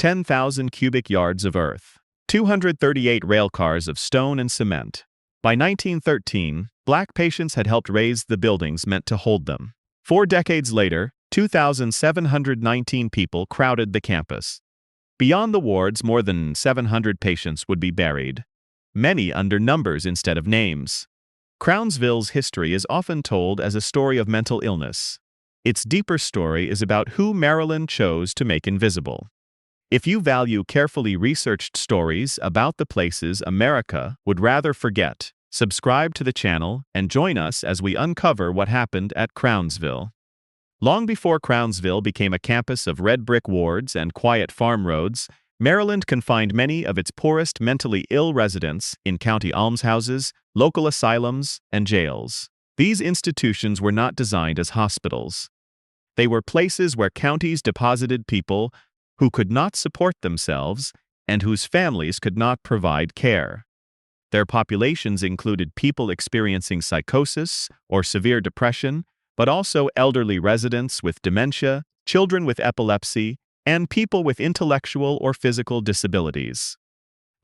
10,000 cubic yards of earth, 238 rail cars of stone and cement. By 1913, black patients had helped raise the buildings meant to hold them. 4 decades later, 2,719 people crowded the campus. Beyond the wards, more than 700 patients would be buried, many under numbers instead of names. Crownsville's history is often told as a story of mental illness. Its deeper story is about who Maryland chose to make invisible. If you value carefully researched stories about the places America would rather forget, subscribe to the channel and join us as we uncover what happened at Crownsville. Long before Crownsville became a campus of red brick wards and quiet farm roads, Maryland confined many of its poorest mentally ill residents in county almshouses, local asylums, and jails. These institutions were not designed as hospitals. They were places where counties deposited people who could not support themselves and whose families could not provide care. Their populations included people experiencing psychosis or severe depression, but also elderly residents with dementia, children with epilepsy, and people with intellectual or physical disabilities.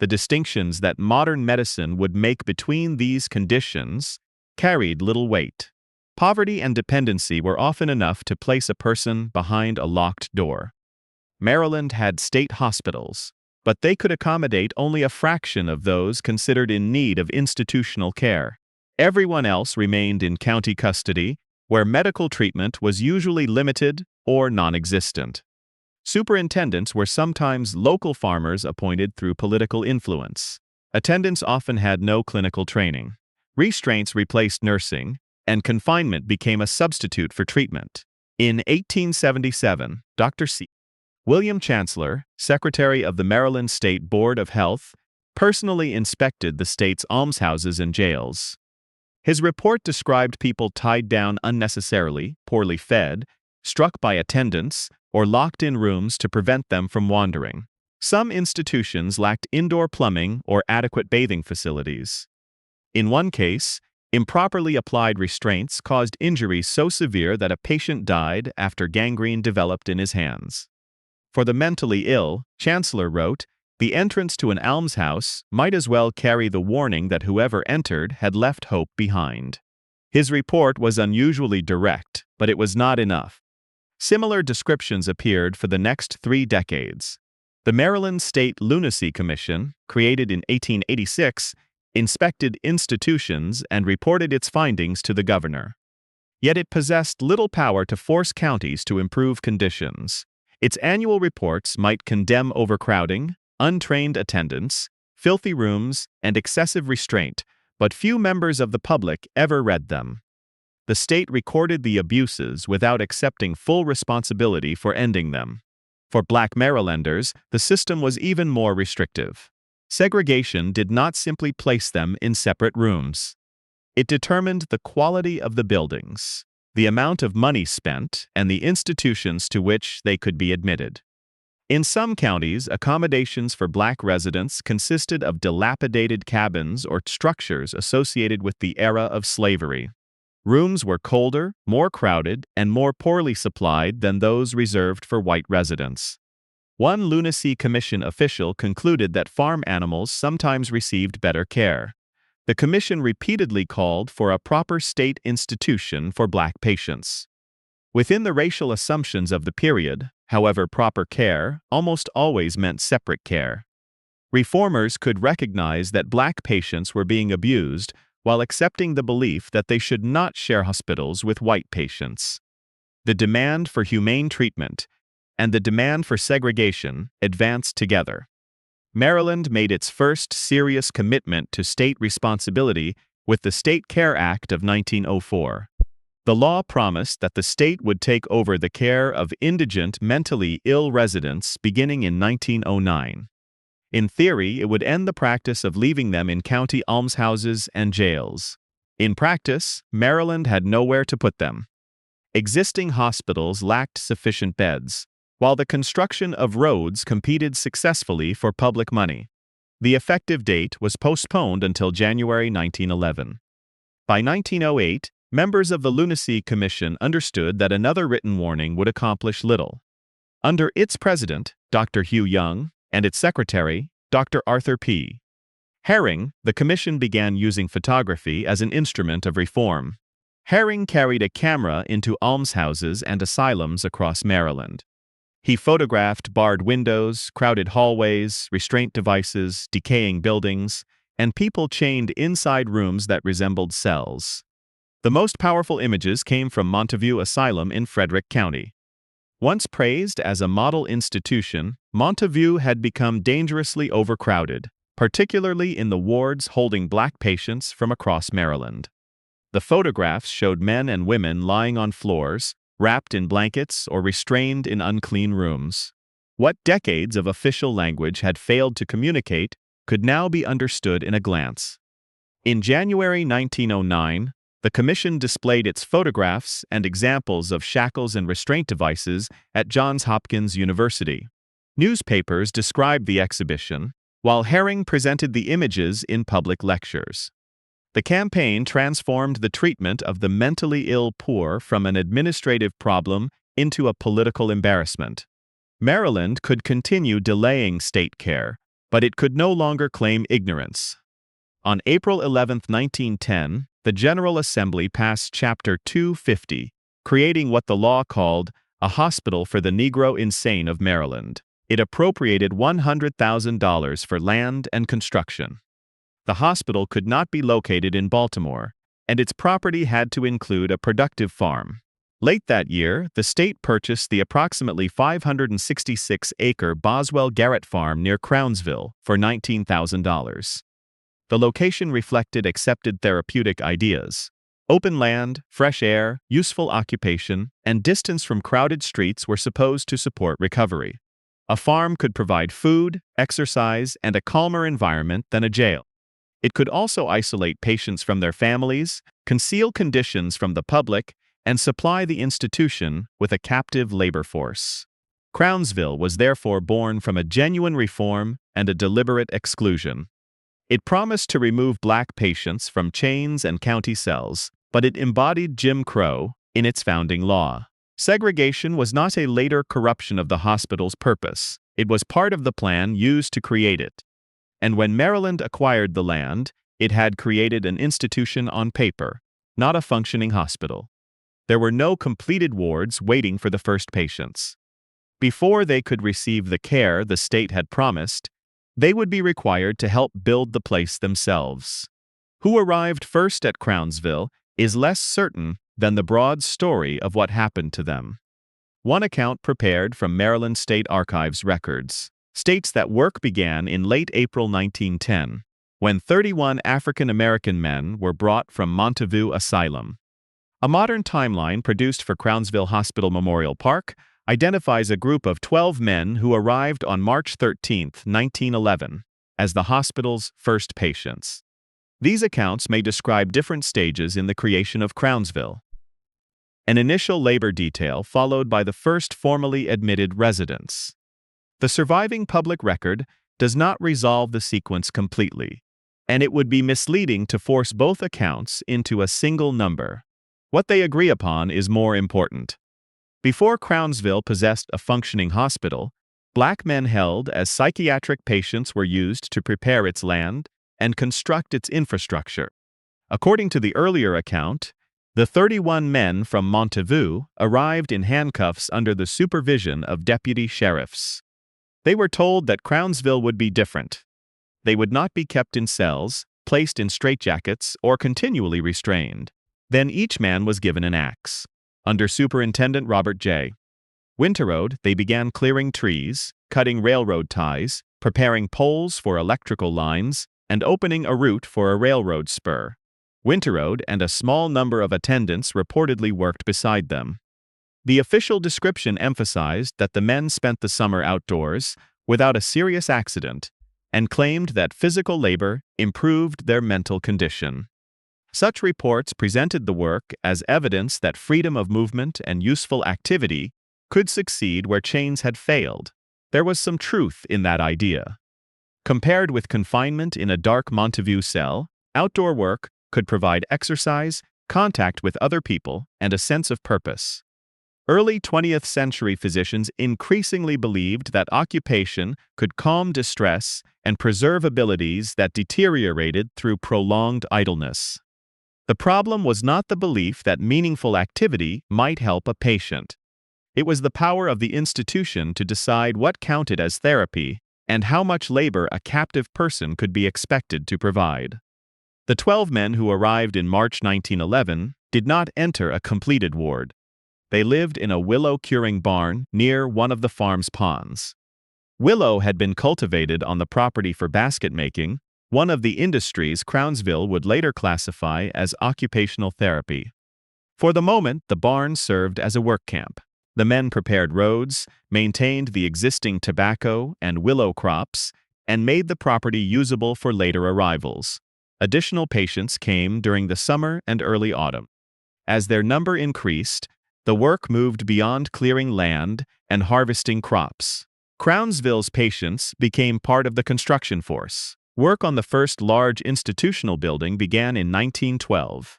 The distinctions that modern medicine would make between these conditions carried little weight. Poverty and dependency were often enough to place a person behind a locked door. Maryland had state hospitals, but they could accommodate only a fraction of those considered in need of institutional care. Everyone else remained in county custody, where medical treatment was usually limited or non-existent. Superintendents were sometimes local farmers appointed through political influence. Attendants often had no clinical training. Restraints replaced nursing, and confinement became a substitute for treatment. In 1877, Dr. C. William Chancellor, Secretary of the Maryland State Board of Health, personally inspected the state's almshouses and jails. His report described people tied down unnecessarily, poorly fed, struck by attendants, or locked in rooms to prevent them from wandering. Some institutions lacked indoor plumbing or adequate bathing facilities. In one case, improperly applied restraints caused injuries so severe that a patient died after gangrene developed in his hands. For the mentally ill, Chancellor wrote, "The entrance to an almshouse might as well carry the warning that whoever entered had left hope behind." His report was unusually direct, but it was not enough. Similar descriptions appeared for the next 3 decades. The Maryland State Lunacy Commission, created in 1886, inspected institutions and reported its findings to the governor. Yet it possessed little power to force counties to improve conditions. Its annual reports might condemn overcrowding, untrained attendants, filthy rooms, and excessive restraint, but few members of the public ever read them. The state recorded the abuses without accepting full responsibility for ending them. For Black Marylanders, the system was even more restrictive. Segregation did not simply place them in separate rooms. It determined the quality of the buildings, the amount of money spent, and the institutions to which they could be admitted. In some counties, accommodations for Black residents consisted of dilapidated cabins or structures associated with the era of slavery. Rooms were colder, more crowded, and more poorly supplied than those reserved for white residents. One Lunacy Commission official concluded that farm animals sometimes received better care. The commission repeatedly called for a proper state institution for Black patients. Within the racial assumptions of the period, however, proper care almost always meant separate care. Reformers could recognize that Black patients were being abused while accepting the belief that they should not share hospitals with white patients. The demand for humane treatment and the demand for segregation advanced together. Maryland made its first serious commitment to state responsibility with the State Care Act of 1904. The law promised that the state would take over the care of indigent mentally ill residents beginning in 1909. In theory, it would end the practice of leaving them in county almshouses and jails. In practice, Maryland had nowhere to put them. Existing hospitals lacked sufficient beds, while the construction of roads competed successfully for public money. The effective date was postponed until January 1911. By 1908, members of the Lunacy Commission understood that another written warning would accomplish little. under its president, Dr. Hugh Young, and its secretary, Dr. Arthur P. Herring, the commission began using photography as an instrument of reform. Herring carried a camera into almshouses and asylums across Maryland. He photographed barred windows, crowded hallways, restraint devices, decaying buildings, and people chained inside rooms that resembled cells. The most powerful images came from Monteview Asylum in Frederick County. Once praised as a model institution, Monteview had become dangerously overcrowded, particularly in the wards holding Black patients from across Maryland. The photographs showed men and women lying on floors, wrapped in blankets or restrained in unclean rooms. What decades of official language had failed to communicate could now be understood in a glance. In January 1909, the commission displayed its photographs and examples of shackles and restraint devices at Johns Hopkins University. Newspapers described the exhibition, while Herring presented the images in public lectures. The campaign transformed the treatment of the mentally ill poor from an administrative problem into a political embarrassment. Maryland could continue delaying state care, but it could no longer claim ignorance. On April 11, 1910, the General Assembly passed Chapter 250, creating what the law called a Hospital for the Negro Insane of Maryland. It appropriated $100,000 for land and construction. The hospital could not be located in Baltimore, and its property had to include a productive farm. Late that year, the state purchased the approximately 566-acre Boswell Garrett Farm near Crownsville for $19,000. The location reflected accepted therapeutic ideas. Open land, fresh air, useful occupation, and distance from crowded streets were supposed to support recovery. A farm could provide food, exercise, and a calmer environment than a jail. It could also isolate patients from their families, conceal conditions from the public, and supply the institution with a captive labor force. Crownsville was therefore born from a genuine reform and a deliberate exclusion. It promised to remove Black patients from chains and county cells, but it embodied Jim Crow in its founding law. Segregation was not a later corruption of the hospital's purpose. It was part of the plan used to create it. And when Maryland acquired the land, it had created an institution on paper, not a functioning hospital. There were no completed wards waiting for the first patients. Before they could receive the care the state had promised, they would be required to help build the place themselves. Who arrived first at Crownsville is less certain than the broad story of what happened to them. One account prepared from Maryland State Archives records states that work began in late April 1910, when 31 African-American men were brought from Monteview Asylum. A modern timeline produced for Crownsville Hospital Memorial Park identifies a group of 12 men who arrived on March 13, 1911, as the hospital's first patients. These accounts may describe different stages in the creation of Crownsville. An initial labor detail followed by the first formally admitted residents. The surviving public record does not resolve the sequence completely, and it would be misleading to force both accounts into a single number. What they agree upon is more important. Before Crownsville possessed a functioning hospital, Black men held as psychiatric patients were used to prepare its land and construct its infrastructure. According to the earlier account, the 31 men from Monteview arrived in handcuffs under the supervision of deputy sheriffs. They were told that Crownsville would be different. They would not be kept in cells, placed in straitjackets, or continually restrained. Then each man was given an axe. Under Superintendent Robert J. Winterode, they began clearing trees, cutting railroad ties, preparing poles for electrical lines, and opening a route for a railroad spur. Winterode and a small number of attendants reportedly worked beside them. The official description emphasized that the men spent the summer outdoors without a serious accident and claimed that physical labor improved their mental condition. Such reports presented the work as evidence that freedom of movement and useful activity could succeed where chains had failed. There was some truth in that idea. Compared with confinement in a dark Monteview cell, outdoor work could provide exercise, contact with other people, and a sense of purpose. Early 20th century physicians increasingly believed that occupation could calm distress and preserve abilities that deteriorated through prolonged idleness. The problem was not the belief that meaningful activity might help a patient. It was the power of the institution to decide what counted as therapy and how much labor a captive person could be expected to provide. The 12 men who arrived in March 1911 did not enter a completed ward. They lived in a willow curing barn near one of the farm's ponds. Willow had been cultivated on the property for basket making, one of the industries Crownsville would later classify as occupational therapy. For the moment, the barn served as a work camp. The men prepared roads, maintained the existing tobacco and willow crops, and made the property usable for later arrivals. Additional patients came during the summer and early autumn. As their number increased, the work moved beyond clearing land and harvesting crops. Crownsville's patients became part of the construction force. Work on the first large institutional building began in 1912.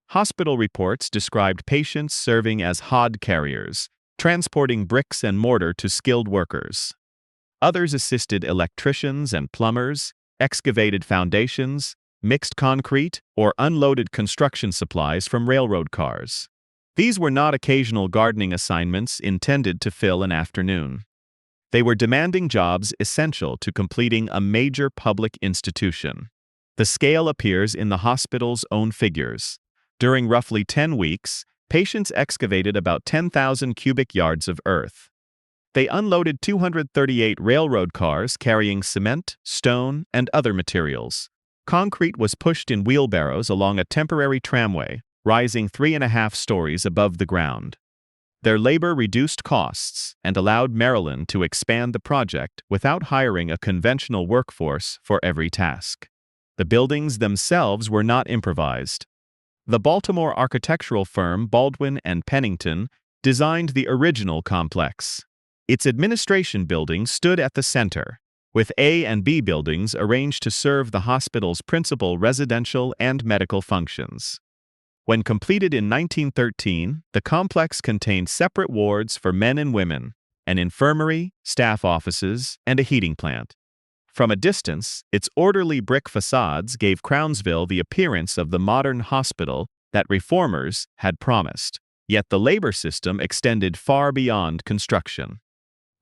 Hospital reports described patients serving as hod carriers, transporting bricks and mortar to skilled workers. Others assisted electricians and plumbers, excavated foundations, mixed concrete, or unloaded construction supplies from railroad cars. These were not occasional gardening assignments intended to fill an afternoon. They were demanding jobs essential to completing a major public institution. The scale appears in the hospital's own figures. During roughly 10 weeks, patients excavated about 10,000 cubic yards of earth. They unloaded 238 railroad cars carrying cement, stone, and other materials. Concrete was pushed in wheelbarrows along a temporary tramway, rising 3.5 stories above the ground. Their labor reduced costs and allowed Maryland to expand the project without hiring a conventional workforce for every task. The buildings themselves were not improvised. The Baltimore architectural firm Baldwin and Pennington designed the original complex. Its administration building stood at the center, with A and B buildings arranged to serve the hospital's principal residential and medical functions. When completed in 1913, the complex contained separate wards for men and women, an infirmary, staff offices, and a heating plant. From a distance, its orderly brick facades gave Crownsville the appearance of the modern hospital that reformers had promised. Yet the labor system extended far beyond construction.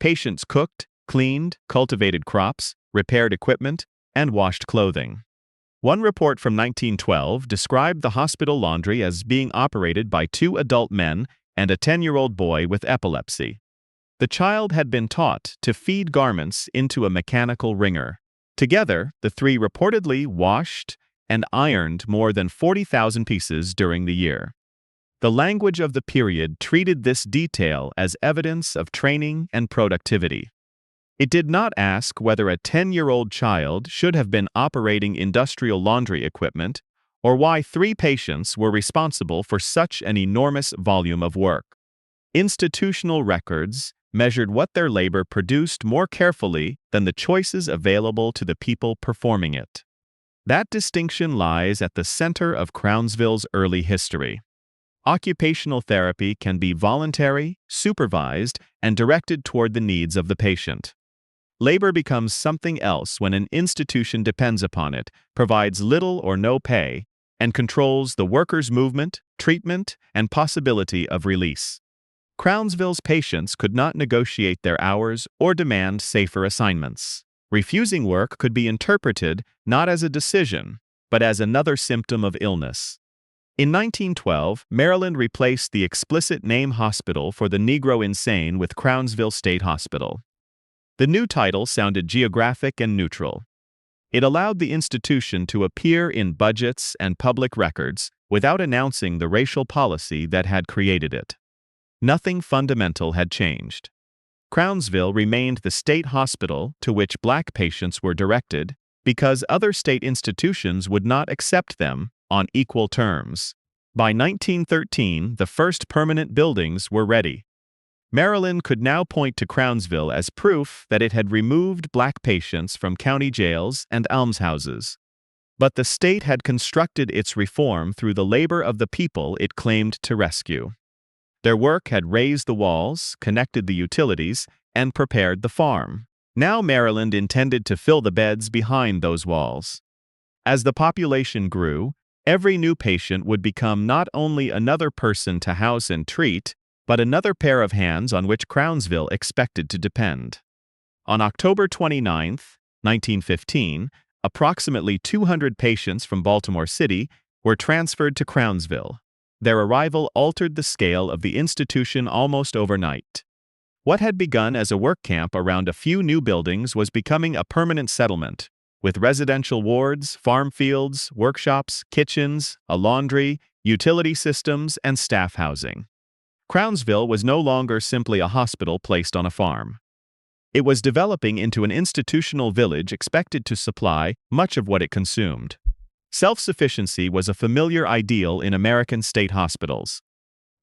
Patients cooked, cleaned, cultivated crops, repaired equipment, and washed clothing. One report from 1912 described the hospital laundry as being operated by 2 adult men and a 10-year-old boy with epilepsy. The child had been taught to feed garments into a mechanical wringer. Together, the 3 reportedly washed and ironed more than 40,000 pieces during the year. The language of the period treated this detail as evidence of training and productivity. It did not ask whether a 10-year-old child should have been operating industrial laundry equipment or why 3 patients were responsible for such an enormous volume of work. Institutional records measured what their labor produced more carefully than the choices available to the people performing it. That distinction lies at the center of Crownsville's early history. Occupational therapy can be voluntary, supervised, and directed toward the needs of the patient. Labor becomes something else when an institution depends upon it, provides little or no pay, and controls the worker's movement, treatment, and possibility of release. Crownsville's patients could not negotiate their hours or demand safer assignments. Refusing work could be interpreted not as a decision, but as another symptom of illness. In 1912, Maryland replaced the explicit name hospital for the Negro insane with Crownsville State Hospital. The new title sounded geographic and neutral. It allowed the institution to appear in budgets and public records without announcing the racial policy that had created it. Nothing fundamental had changed. Crownsville remained the state hospital to which Black patients were directed because other state institutions would not accept them on equal terms. By 1913, the first permanent buildings were ready. Maryland could now point to Crownsville as proof that it had removed Black patients from county jails and almshouses. But the state had constructed its reform through the labor of the people it claimed to rescue. Their work had raised the walls, connected the utilities, and prepared the farm. Now Maryland intended to fill the beds behind those walls. As the population grew, every new patient would become not only another person to house and treat, but another pair of hands on which Crownsville expected to depend. On October 29, 1915, approximately 200 patients from Baltimore City were transferred to Crownsville. Their arrival altered the scale of the institution almost overnight. What had begun as a work camp around a few new buildings was becoming a permanent settlement, with residential wards, farm fields, workshops, kitchens, a laundry, utility systems, and staff housing. Crownsville was no longer simply a hospital placed on a farm. It was developing into an institutional village expected to supply much of what it consumed. Self-sufficiency was a familiar ideal in American state hospitals.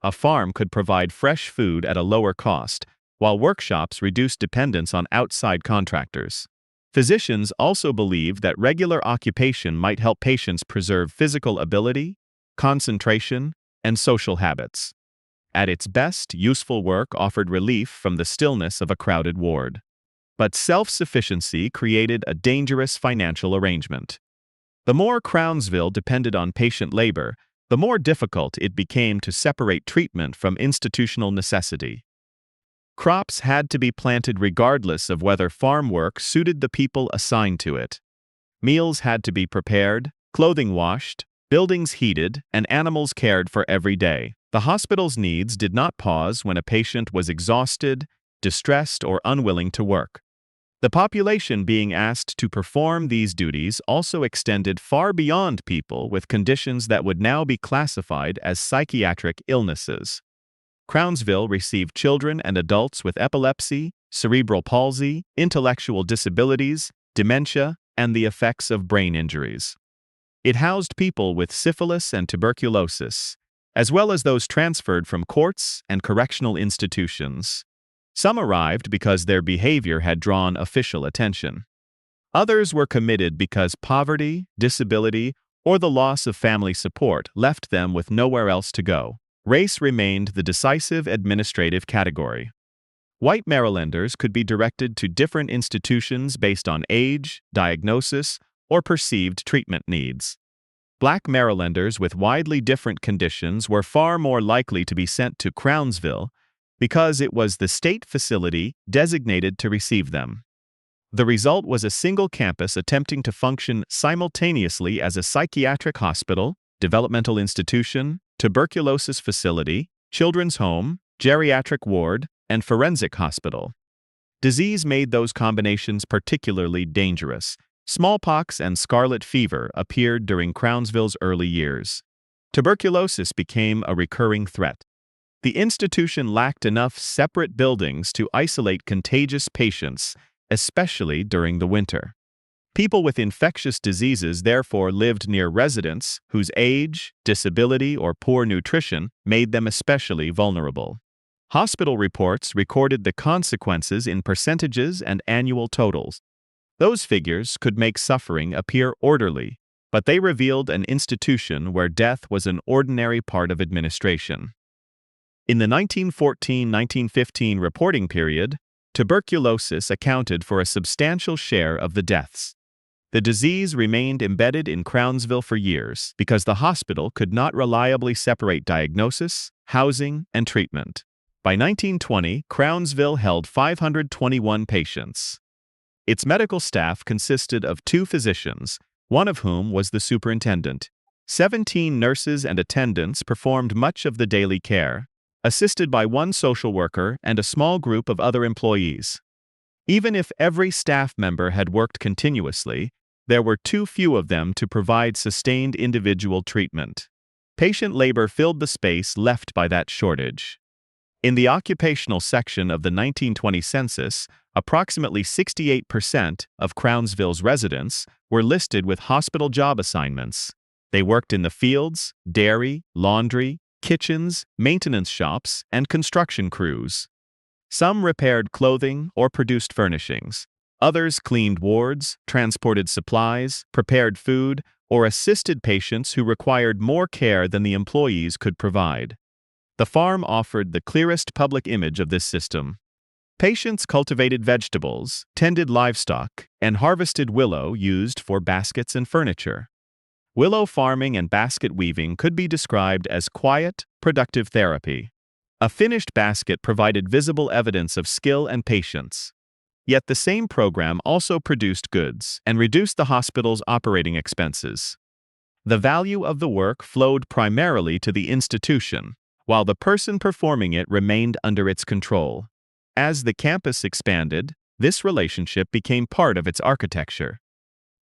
A farm could provide fresh food at a lower cost, while workshops reduced dependence on outside contractors. Physicians also believed that regular occupation might help patients preserve physical ability, concentration, and social habits. At its best, useful work offered relief from the stillness of a crowded ward. But self-sufficiency created a dangerous financial arrangement. The more Crownsville depended on patient labor, the more difficult it became to separate treatment from institutional necessity. Crops had to be planted regardless of whether farm work suited the people assigned to it. Meals had to be prepared, clothing washed, buildings heated, and animals cared for every day. The hospital's needs did not pause when a patient was exhausted, distressed, or unwilling to work. The population being asked to perform these duties also extended far beyond people with conditions that would now be classified as psychiatric illnesses. Crownsville received children and adults with epilepsy, cerebral palsy, intellectual disabilities, dementia, and the effects of brain injuries. It housed people with syphilis and tuberculosis, as well as those transferred from courts and correctional institutions. Some arrived because their behavior had drawn official attention. Others were committed because poverty, disability, or the loss of family support left them with nowhere else to go. Race remained the decisive administrative category. White Marylanders could be directed to different institutions based on age, diagnosis, or perceived treatment needs. Black Marylanders with widely different conditions were far more likely to be sent to Crownsville because it was the state facility designated to receive them. The result was a single campus attempting to function simultaneously as a psychiatric hospital, developmental institution, tuberculosis facility, children's home, geriatric ward, and forensic hospital. Disease made those combinations particularly dangerous. Smallpox and scarlet fever appeared during Crownsville's early years. Tuberculosis became a recurring threat. The institution lacked enough separate buildings to isolate contagious patients, especially during the winter. People with infectious diseases therefore lived near residents whose age, disability, or poor nutrition made them especially vulnerable. Hospital reports recorded the consequences in percentages and annual totals. Those figures could make suffering appear orderly, but they revealed an institution where death was an ordinary part of administration. In the 1914-1915 reporting period, tuberculosis accounted for a substantial share of the deaths. The disease remained embedded in Crownsville for years because the hospital could not reliably separate diagnosis, housing, and treatment. By 1920, Crownsville held 521 patients. Its medical staff consisted of 2 physicians, one of whom was the superintendent. 17 nurses and attendants performed much of the daily care, assisted by 1 social worker and a small group of other employees. Even if every staff member had worked continuously, there were too few of them to provide sustained individual treatment. Patient labor filled the space left by that shortage. In the occupational section of the 1920 census, approximately 68% of Crownsville's residents were listed with hospital job assignments. They worked in the fields, dairy, laundry, kitchens, maintenance shops, and construction crews. Some repaired clothing or produced furnishings. Others cleaned wards, transported supplies, prepared food, or assisted patients who required more care than the employees could provide. The farm offered the clearest public image of this system. Patients cultivated vegetables, tended livestock, and harvested willow used for baskets and furniture. Willow farming and basket weaving could be described as quiet, productive therapy. A finished basket provided visible evidence of skill and patience. Yet the same program also produced goods and reduced the hospital's operating expenses. The value of the work flowed primarily to the institution, while the person performing it remained under its control. As the campus expanded, this relationship became part of its architecture.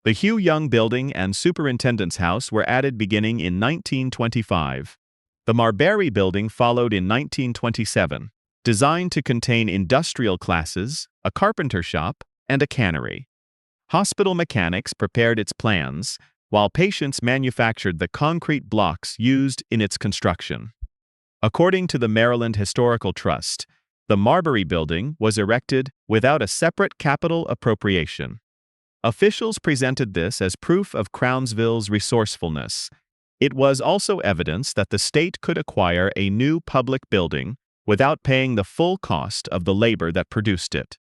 The Hugh Young Building and Superintendent's House were added beginning in 1925. The Marbury Building followed in 1927, designed to contain industrial classes, a carpenter shop, and a cannery. Hospital mechanics prepared its plans, while patients manufactured the concrete blocks used in its construction. According to the Maryland Historical Trust, the Marbury Building was erected without a separate capital appropriation. Officials presented this as proof of Crownsville's resourcefulness. It was also evidence that the state could acquire a new public building without paying the full cost of the labor that produced it.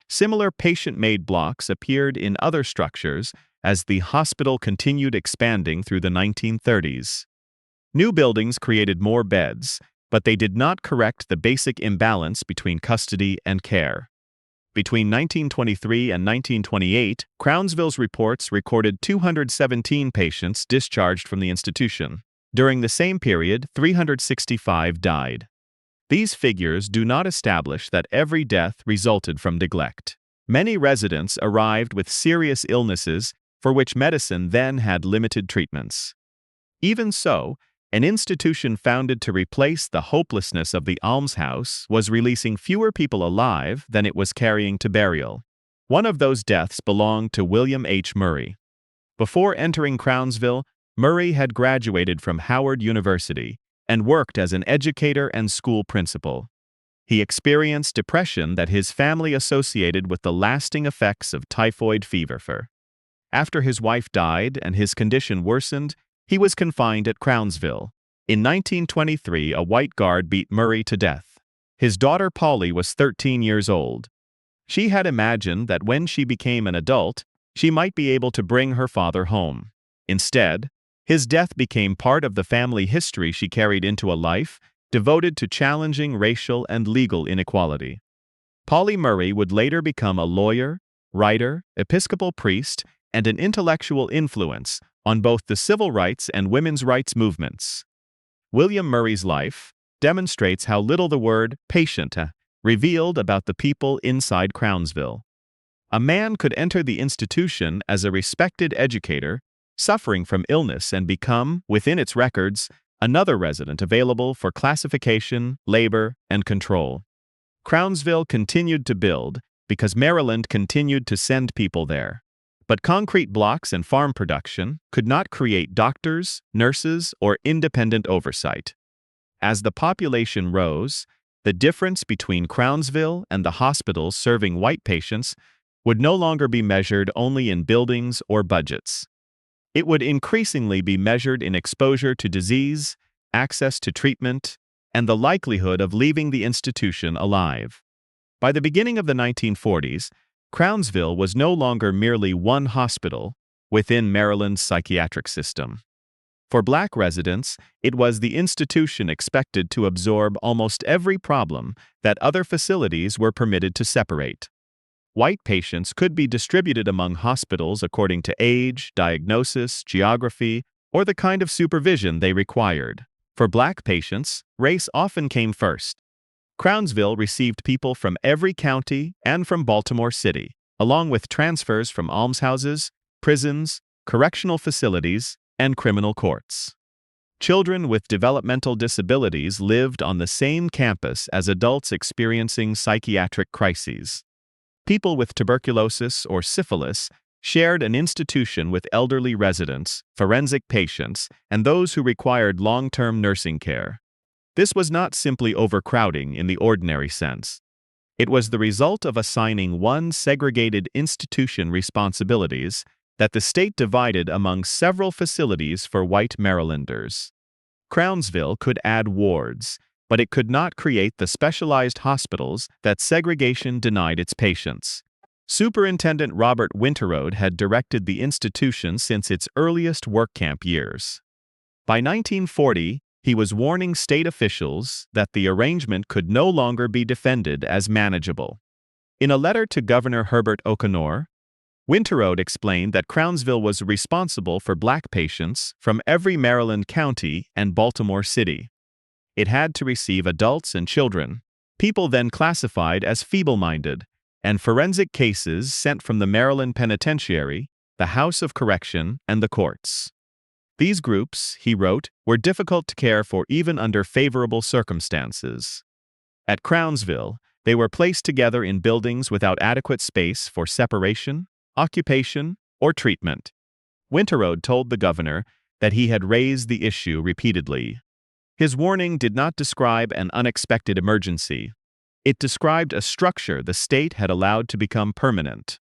Similar patient-made blocks appeared in other structures as the hospital continued expanding through the 1930s. New buildings created more beds, but they did not correct the basic imbalance between custody and care. Between 1923 and 1928, Crownsville's reports recorded 217 patients discharged from the institution. During the same period, 365 died. These figures do not establish that every death resulted from neglect. Many residents arrived with serious illnesses for which medicine then had limited treatments. Even so, an institution founded to replace the hopelessness of the almshouse was releasing fewer people alive than it was carrying to burial. One of those deaths belonged to William H. Murray. Before entering Crownsville, Murray had graduated from Howard University and worked as an educator and school principal. He experienced depression that his family associated with the lasting effects of typhoid fever. After his wife died and his condition worsened, he was confined at Crownsville. In 1923, a white guard beat Murray to death. His daughter Polly was 13 years old. She had imagined that when she became an adult, she might be able to bring her father home. Instead, his death became part of the family history she carried into a life devoted to challenging racial and legal inequality. Polly Murray would later become a lawyer, writer, Episcopal priest, and an intellectual influence on both the civil rights and women's rights movements. William Murray's life demonstrates how little the word patient revealed about the people inside Crownsville. A man could enter the institution as a respected educator, suffering from illness, and become, within its records, another resident available for classification, labor, and control. Crownsville continued to build because Maryland continued to send people there. But concrete blocks and farm production could not create doctors, nurses, or independent oversight. As the population rose, the difference between Crownsville and the hospitals serving white patients would no longer be measured only in buildings or budgets. It would increasingly be measured in exposure to disease, access to treatment, and the likelihood of leaving the institution alive. By the beginning of the 1940s, Crownsville was no longer merely one hospital within Maryland's psychiatric system. For Black residents, it was the institution expected to absorb almost every problem that other facilities were permitted to separate. White patients could be distributed among hospitals according to age, diagnosis, geography, or the kind of supervision they required. For Black patients, race often came first. Crownsville received people from every county and from Baltimore City, along with transfers from almshouses, prisons, correctional facilities, and criminal courts. Children with developmental disabilities lived on the same campus as adults experiencing psychiatric crises. People with tuberculosis or syphilis shared an institution with elderly residents, forensic patients, and those who required long-term nursing care. This was not simply overcrowding in the ordinary sense. It was the result of assigning one segregated institution responsibilities that the state divided among several facilities for white Marylanders. Crownsville could add wards, but it could not create the specialized hospitals that segregation denied its patients. Superintendent Robert Winterode had directed the institution since its earliest work camp years. By 1940, he was warning state officials that the arrangement could no longer be defended as manageable. In a letter to Governor Herbert O'Connor, Winterode explained that Crownsville was responsible for black patients from every Maryland county and Baltimore City. It had to receive adults and children, people then classified as feeble-minded, and forensic cases sent from the Maryland Penitentiary, the House of Correction, and the courts. These groups, he wrote, were difficult to care for even under favorable circumstances. At Crownsville, they were placed together in buildings without adequate space for separation, occupation, or treatment. Winterode told the governor that he had raised the issue repeatedly. His warning did not describe an unexpected emergency. It described a structure the state had allowed to become permanent.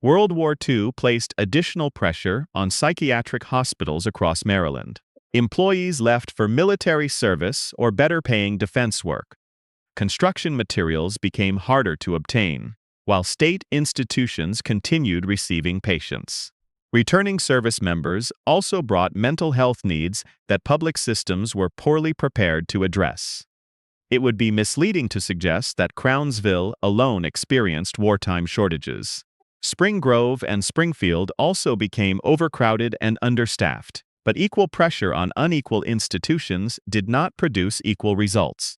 World War II placed additional pressure on psychiatric hospitals across Maryland. Employees left for military service or better-paying defense work. Construction materials became harder to obtain, while state institutions continued receiving patients. Returning service members also brought mental health needs that public systems were poorly prepared to address. It would be misleading to suggest that Crownsville alone experienced wartime shortages. Spring Grove and Springfield also became overcrowded and understaffed, but equal pressure on unequal institutions did not produce equal results.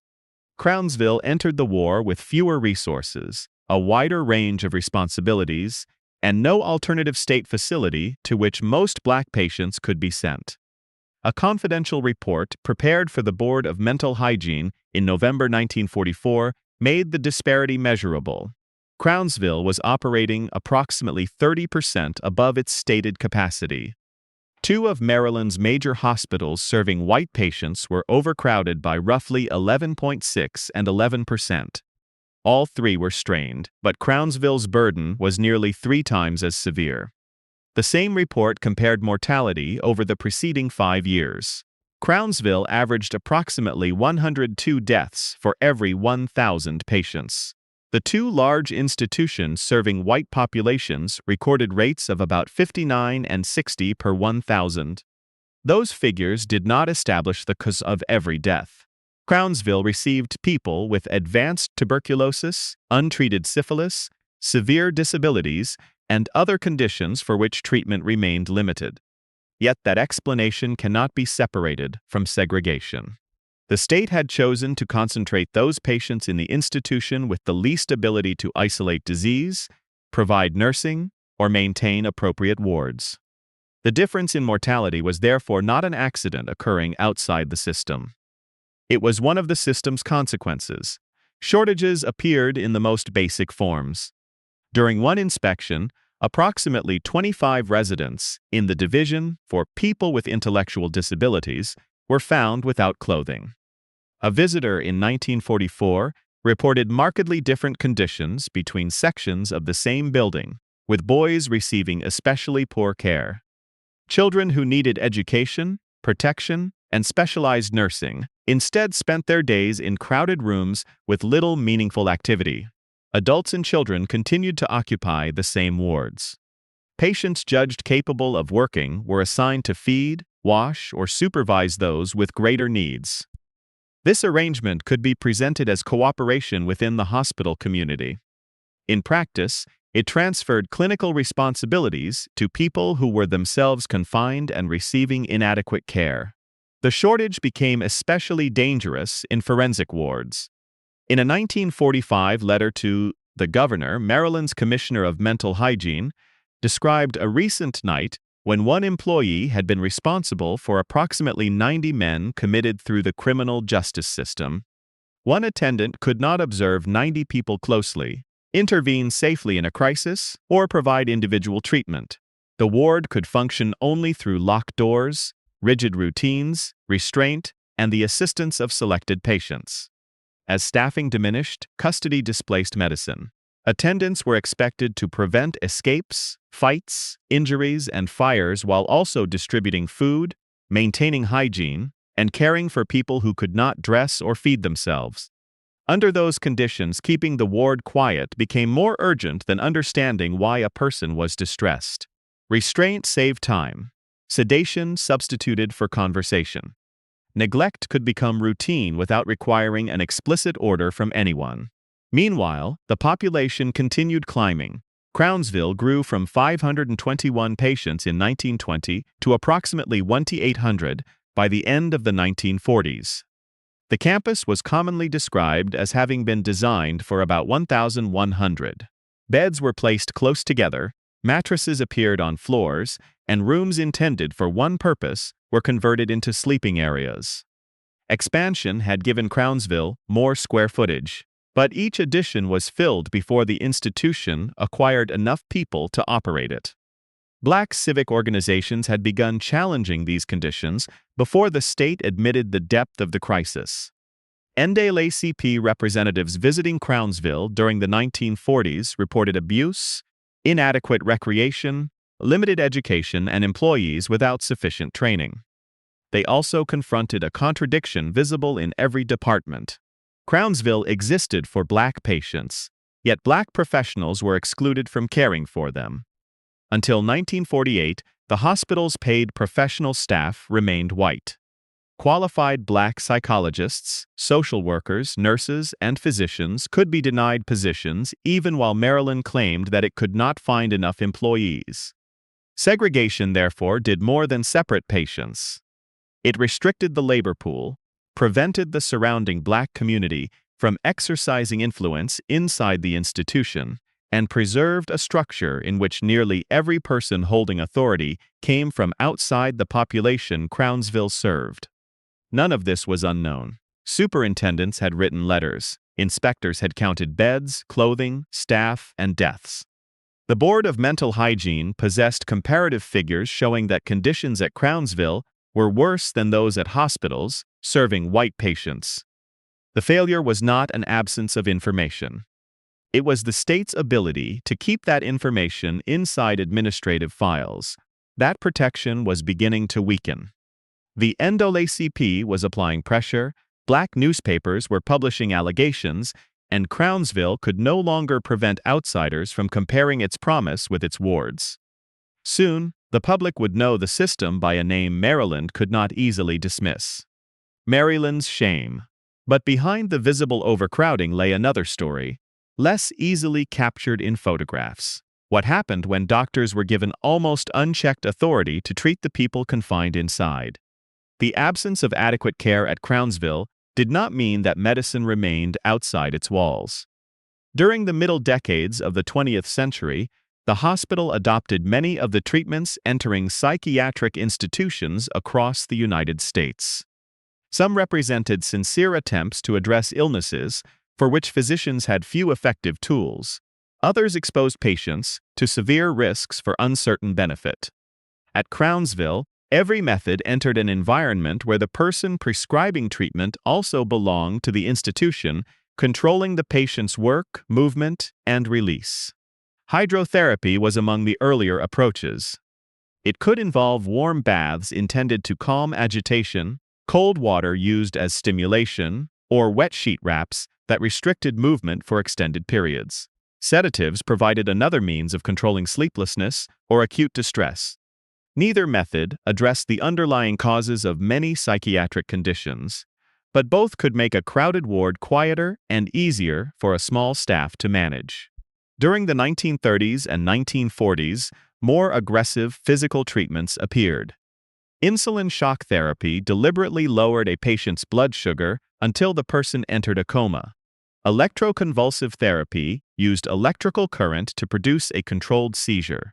Crownsville entered the war with fewer resources, a wider range of responsibilities, and no alternative state facility to which most black patients could be sent. A confidential report prepared for the Board of Mental Hygiene in November 1944 made the disparity measurable. Crownsville was operating approximately 30% above its stated capacity. Two of Maryland's major hospitals serving white patients were overcrowded by roughly 11.6% and 11%. All three were strained, but Crownsville's burden was nearly 3 times as severe. The same report compared mortality over the preceding 5 years. Crownsville averaged approximately 102 deaths for every 1,000 patients. The two large institutions serving white populations recorded rates of about 59 and 60 per 1,000. Those figures did not establish the cause of every death. Crownsville received people with advanced tuberculosis, untreated syphilis, severe disabilities, and other conditions for which treatment remained limited. Yet that explanation cannot be separated from segregation. The state had chosen to concentrate those patients in the institution with the least ability to isolate disease, provide nursing, or maintain appropriate wards. The difference in mortality was therefore not an accident occurring outside the system. It was one of the system's consequences. Shortages appeared in the most basic forms. During one inspection, approximately 25 residents in the Division for People with Intellectual Disabilities were found without clothing. A visitor in 1944 reported markedly different conditions between sections of the same building, with boys receiving especially poor care. Children who needed education, protection, and specialized nursing instead spent their days in crowded rooms with little meaningful activity. Adults and children continued to occupy the same wards. Patients judged capable of working were assigned to feed, wash, or supervise those with greater needs. This arrangement could be presented as cooperation within the hospital community. In practice, it transferred clinical responsibilities to people who were themselves confined and receiving inadequate care. The shortage became especially dangerous in forensic wards. In a 1945 letter to the governor, Maryland's Commissioner of Mental Hygiene described a recent night when one employee had been responsible for approximately 90 men committed through the criminal justice system. One attendant could not observe 90 people closely, intervene safely in a crisis, or provide individual treatment. The ward could function only through locked doors, rigid routines, restraint, and the assistance of selected patients. As staffing diminished, custody displaced medicine. Attendants were expected to prevent escapes, fights, injuries, and fires while also distributing food, maintaining hygiene, and caring for people who could not dress or feed themselves. Under those conditions, keeping the ward quiet became more urgent than understanding why a person was distressed. Restraint saved time. Sedation substituted for conversation. Neglect could become routine without requiring an explicit order from anyone. Meanwhile, the population continued climbing. Crownsville grew from 521 patients in 1920 to approximately 2,800 by the end of the 1940s. The campus was commonly described as having been designed for about 1,100. Beds were placed close together, mattresses appeared on floors, and rooms intended for one purpose were converted into sleeping areas. Expansion had given Crownsville more square footage, but each addition was filled before the institution acquired enough people to operate it. Black civic organizations had begun challenging these conditions before the state admitted the depth of the crisis. NAACP representatives visiting Crownsville during the 1940s reported abuse, inadequate recreation, limited education, and employees without sufficient training. They also confronted a contradiction visible in every department. Crownsville existed for Black patients, yet Black professionals were excluded from caring for them. Until 1948, the hospital's paid professional staff remained white. Qualified Black psychologists, social workers, nurses, and physicians could be denied positions even while Maryland claimed that it could not find enough employees. Segregation, therefore, did more than separate patients. It restricted the labor pool, prevented the surrounding Black community from exercising influence inside the institution, and preserved a structure in which nearly every person holding authority came from outside the population Crownsville served. None of this was unknown. Superintendents had written letters. Inspectors had counted beds, clothing, staff, and deaths. The Board of Mental Hygiene possessed comparative figures showing that conditions at Crownsville were worse than those at hospitals serving white patients. The failure was not an absence of information. It was the state's ability to keep that information inside administrative files. That protection was beginning to weaken. The NAACP was applying pressure, Black newspapers were publishing allegations, and Crownsville could no longer prevent outsiders from comparing its promise with its wards. Soon, the public would know the system by a name Maryland could not easily dismiss. Maryland's shame. But behind the visible overcrowding lay another story, less easily captured in photographs. What happened when doctors were given almost unchecked authority to treat the people confined inside? The absence of adequate care at Crownsville did not mean that medicine remained outside its walls. During the middle decades of the 20th century, the hospital adopted many of the treatments entering psychiatric institutions across the United States. Some represented sincere attempts to address illnesses for which physicians had few effective tools. Others exposed patients to severe risks for uncertain benefit. At Crownsville, every method entered an environment where the person prescribing treatment also belonged to the institution, controlling the patient's work, movement, and release. Hydrotherapy was among the earlier approaches. It could involve warm baths intended to calm agitation, cold water used as stimulation, or wet sheet wraps that restricted movement for extended periods. Sedatives provided another means of controlling sleeplessness or acute distress. Neither method addressed the underlying causes of many psychiatric conditions, but both could make a crowded ward quieter and easier for a small staff to manage. During the 1930s and 1940s, more aggressive physical treatments appeared. Insulin shock therapy deliberately lowered a patient's blood sugar until the person entered a coma. Electroconvulsive therapy used electrical current to produce a controlled seizure.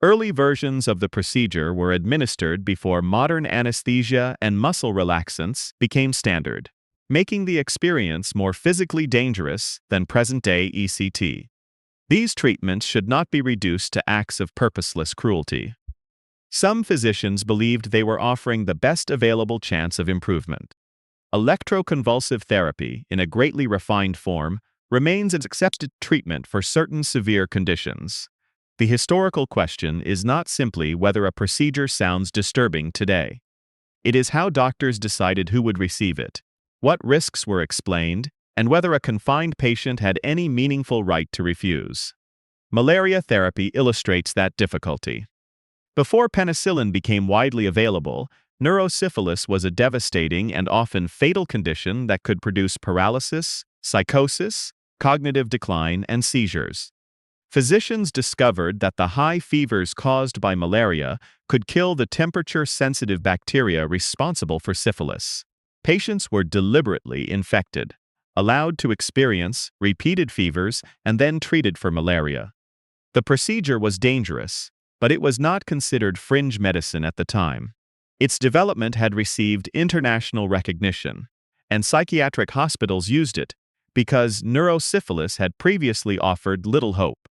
Early versions of the procedure were administered before modern anesthesia and muscle relaxants became standard, making the experience more physically dangerous than present-day ECT. These treatments should not be reduced to acts of purposeless cruelty. Some physicians believed they were offering the best available chance of improvement. Electroconvulsive therapy, in a greatly refined form, remains an accepted treatment for certain severe conditions. The historical question is not simply whether a procedure sounds disturbing today. It is how doctors decided who would receive it, what risks were explained, and whether a confined patient had any meaningful right to refuse. Malaria therapy illustrates that difficulty. Before penicillin became widely available, neurosyphilis was a devastating and often fatal condition that could produce paralysis, psychosis, cognitive decline, and seizures. Physicians discovered that the high fevers caused by malaria could kill the temperature-sensitive bacteria responsible for syphilis. Patients were deliberately infected, allowed to experience repeated fevers, and then treated for malaria. The procedure was dangerous, but it was not considered fringe medicine at the time. Its development had received international recognition, and psychiatric hospitals used it because neurosyphilis had previously offered little hope.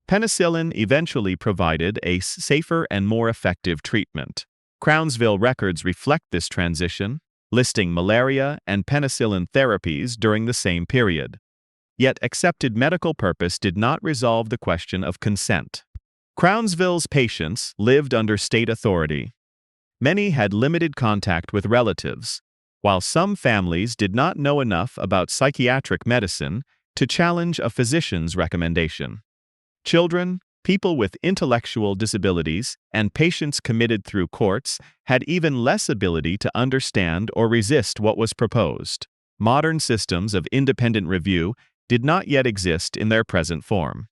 Penicillin eventually provided a safer and more effective treatment. Crownsville records reflect this transition, listing malaria and penicillin therapies during the same period. Yet accepted medical purpose did not resolve the question of consent. Crownsville's patients lived under state authority. Many had limited contact with relatives, while some families did not know enough about psychiatric medicine to challenge a physician's recommendation. Children, people with intellectual disabilities, and patients committed through courts had even less ability to understand or resist what was proposed. Modern systems of independent review did not yet exist in their present form.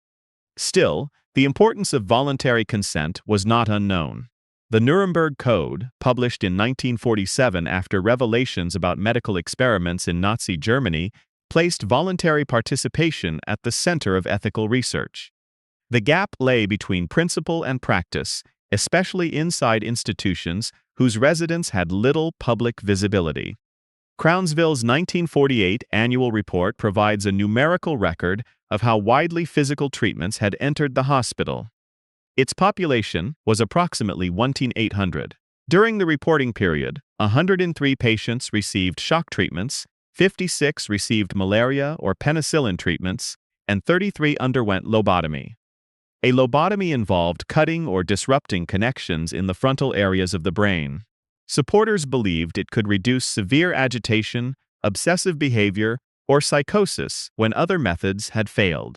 Still, the importance of voluntary consent was not unknown. The Nuremberg Code, published in 1947 after revelations about medical experiments in Nazi Germany, placed voluntary participation at the center of ethical research. The gap lay between principle and practice, especially inside institutions whose residents had little public visibility. Crownsville's 1948 annual report provides a numerical record of how widely physical treatments had entered the hospital. Its population was approximately 1,800. During the reporting period, 103 patients received shock treatments, 56 received malaria or penicillin treatments, and 33 underwent lobotomy. A lobotomy involved cutting or disrupting connections in the frontal areas of the brain. Supporters believed it could reduce severe agitation, obsessive behavior, or psychosis when other methods had failed.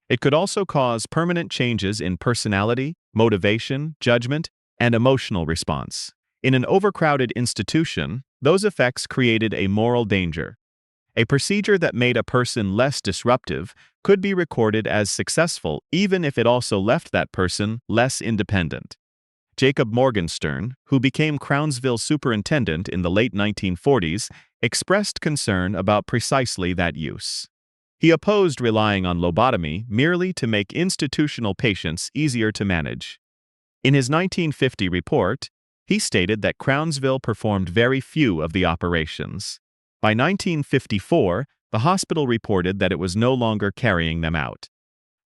It could also cause permanent changes in personality, motivation, judgment, and emotional response. In an overcrowded institution, those effects created a moral danger. A procedure that made a person less disruptive could be recorded as successful even if it also left that person less independent. Jacob Morgenstern, who became Crownsville superintendent in the late 1940s, expressed concern about precisely that use. He opposed relying on lobotomy merely to make institutional patients easier to manage. In his 1950 report, he stated that Crownsville performed very few of the operations. By 1954, the hospital reported that it was no longer carrying them out.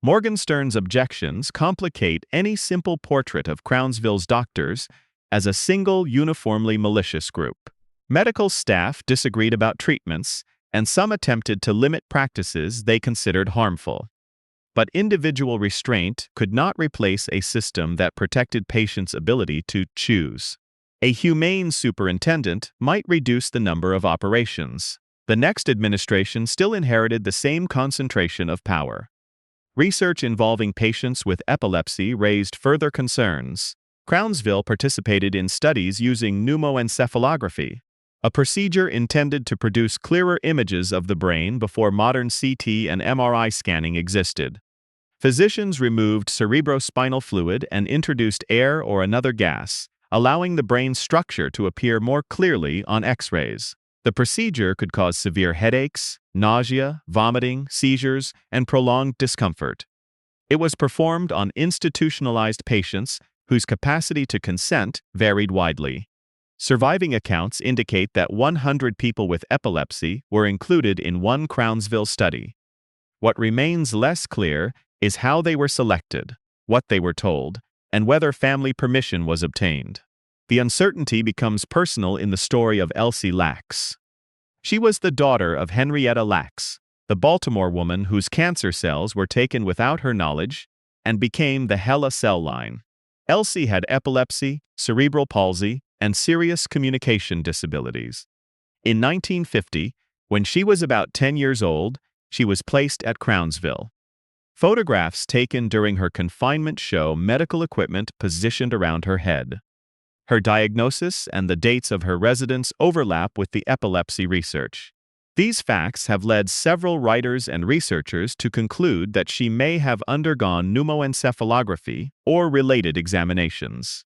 Morgenstern's objections complicate any simple portrait of Crownsville's doctors as a single, uniformly malicious group. Medical staff disagreed about treatments, and some attempted to limit practices they considered harmful. But individual restraint could not replace a system that protected patients' ability to choose. A humane superintendent might reduce the number of operations. The next administration still inherited the same concentration of power. Research involving patients with epilepsy raised further concerns. Crownsville participated in studies using pneumoencephalography, a procedure intended to produce clearer images of the brain before modern CT and MRI scanning existed. Physicians removed cerebrospinal fluid and introduced air or another gas, allowing the brain structure to appear more clearly on X-rays. The procedure could cause severe headaches, nausea, vomiting, seizures, and prolonged discomfort. It was performed on institutionalized patients whose capacity to consent varied widely. Surviving accounts indicate that 100 people with epilepsy were included in one Crownsville study. What remains less clear is how they were selected, what they were told, and whether family permission was obtained. The uncertainty becomes personal in the story of Elsie Lax. She was the daughter of Henrietta Lax, the Baltimore woman whose cancer cells were taken without her knowledge and became the HeLa cell line. Elsie had epilepsy, cerebral palsy, and serious communication disabilities. In 1950, when she was about 10 years old, she was placed at Crownsville. Photographs taken during her confinement show medical equipment positioned around her head. Her diagnosis and the dates of her residence overlap with the epilepsy research. These facts have led several writers and researchers to conclude that she may have undergone pneumoencephalography or related examinations.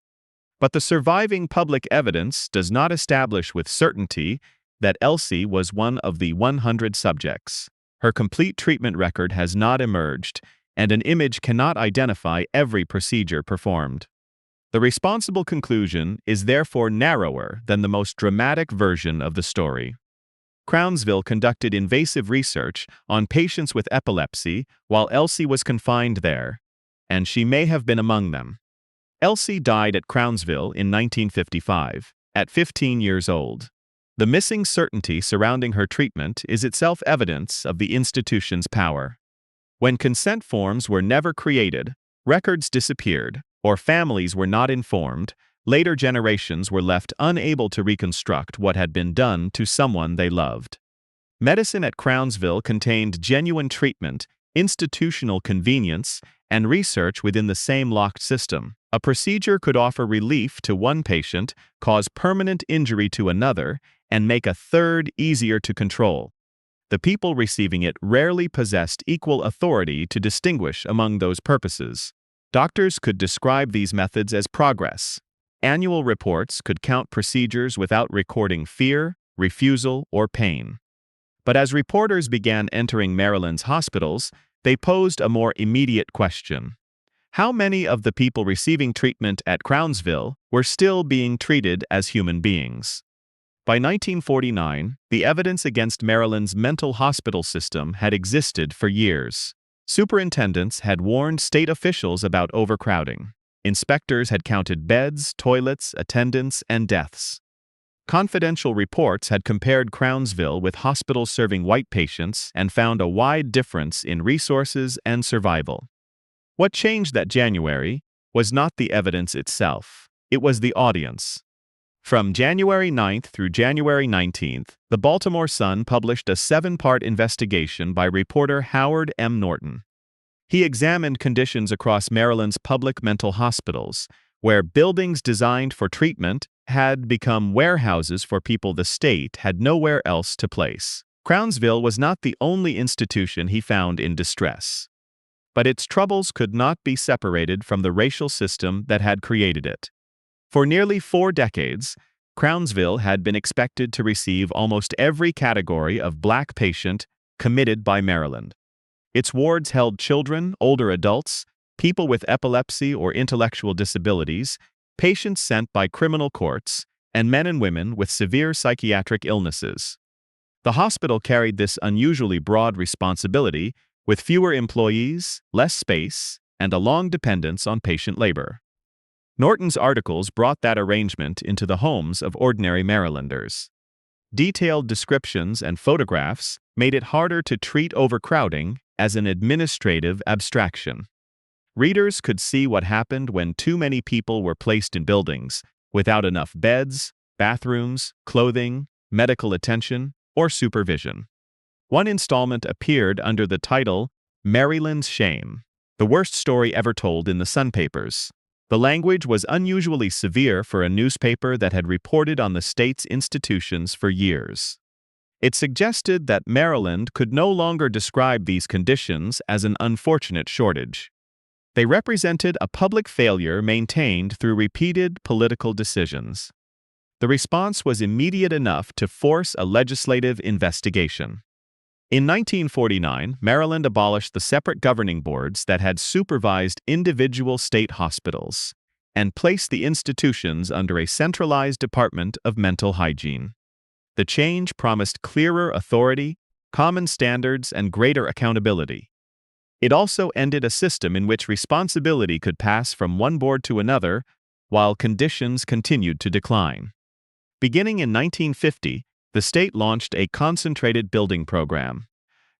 But the surviving public evidence does not establish with certainty that Elsie was one of the 100 subjects. Her complete treatment record has not emerged, and an image cannot identify every procedure performed. The responsible conclusion is therefore narrower than the most dramatic version of the story. Crownsville conducted invasive research on patients with epilepsy while Elsie was confined there, and she may have been among them. Elsie died at Crownsville in 1955, at 15 years old. The missing certainty surrounding her treatment is itself evidence of the institution's power. When consent forms were never created, records disappeared, or families were not informed, later generations were left unable to reconstruct what had been done to someone they loved. Medicine at Crownsville contained genuine treatment, institutional convenience, and research within the same locked system. A procedure could offer relief to one patient, cause permanent injury to another, and make a third easier to control. The people receiving it rarely possessed equal authority to distinguish among those purposes. Doctors could describe these methods as progress. Annual reports could count procedures without recording fear, refusal, or pain. But as reporters began entering Maryland's hospitals, they posed a more immediate question. How many of the people receiving treatment at Crownsville were still being treated as human beings? By 1949, the evidence against Maryland's mental hospital system had existed for years. Superintendents had warned state officials about overcrowding. Inspectors had counted beds, toilets, attendants, and deaths. Confidential reports had compared Crownsville with hospitals serving white patients and found a wide difference in resources and survival. What changed that January was not the evidence itself, it was the audience. From January 9th through January 19th, the Baltimore Sun published a 7-part investigation by reporter Howard M. Norton. He examined conditions across Maryland's public mental hospitals, where buildings designed for treatment had become warehouses for people the state had nowhere else to place. Crownsville was not the only institution he found in distress. But its troubles could not be separated from the racial system that had created it. For nearly 4 decades, Crownsville had been expected to receive almost every category of black patient committed by Maryland. Its wards held children, older adults, people with epilepsy or intellectual disabilities, patients sent by criminal courts, and men and women with severe psychiatric illnesses. The hospital carried this unusually broad responsibility with fewer employees, less space, and a long dependence on patient labor. Norton's articles brought that arrangement into the homes of ordinary Marylanders. Detailed descriptions and photographs made it harder to treat overcrowding as an administrative abstraction. Readers could see what happened when too many people were placed in buildings without enough beds, bathrooms, clothing, medical attention, or supervision. One installment appeared under the title Maryland's Shame, the worst story ever told in the Sun papers. The language was unusually severe for a newspaper that had reported on the state's institutions for years. It suggested that Maryland could no longer describe these conditions as an unfortunate shortage. They represented a public failure maintained through repeated political decisions. The response was immediate enough to force a legislative investigation. In 1949, Maryland abolished the separate governing boards that had supervised individual state hospitals and placed the institutions under a centralized department of mental hygiene. The change promised clearer authority, common standards, and greater accountability. It also ended a system in which responsibility could pass from one board to another while conditions continued to decline. Beginning in 1950, the state launched a concentrated building program.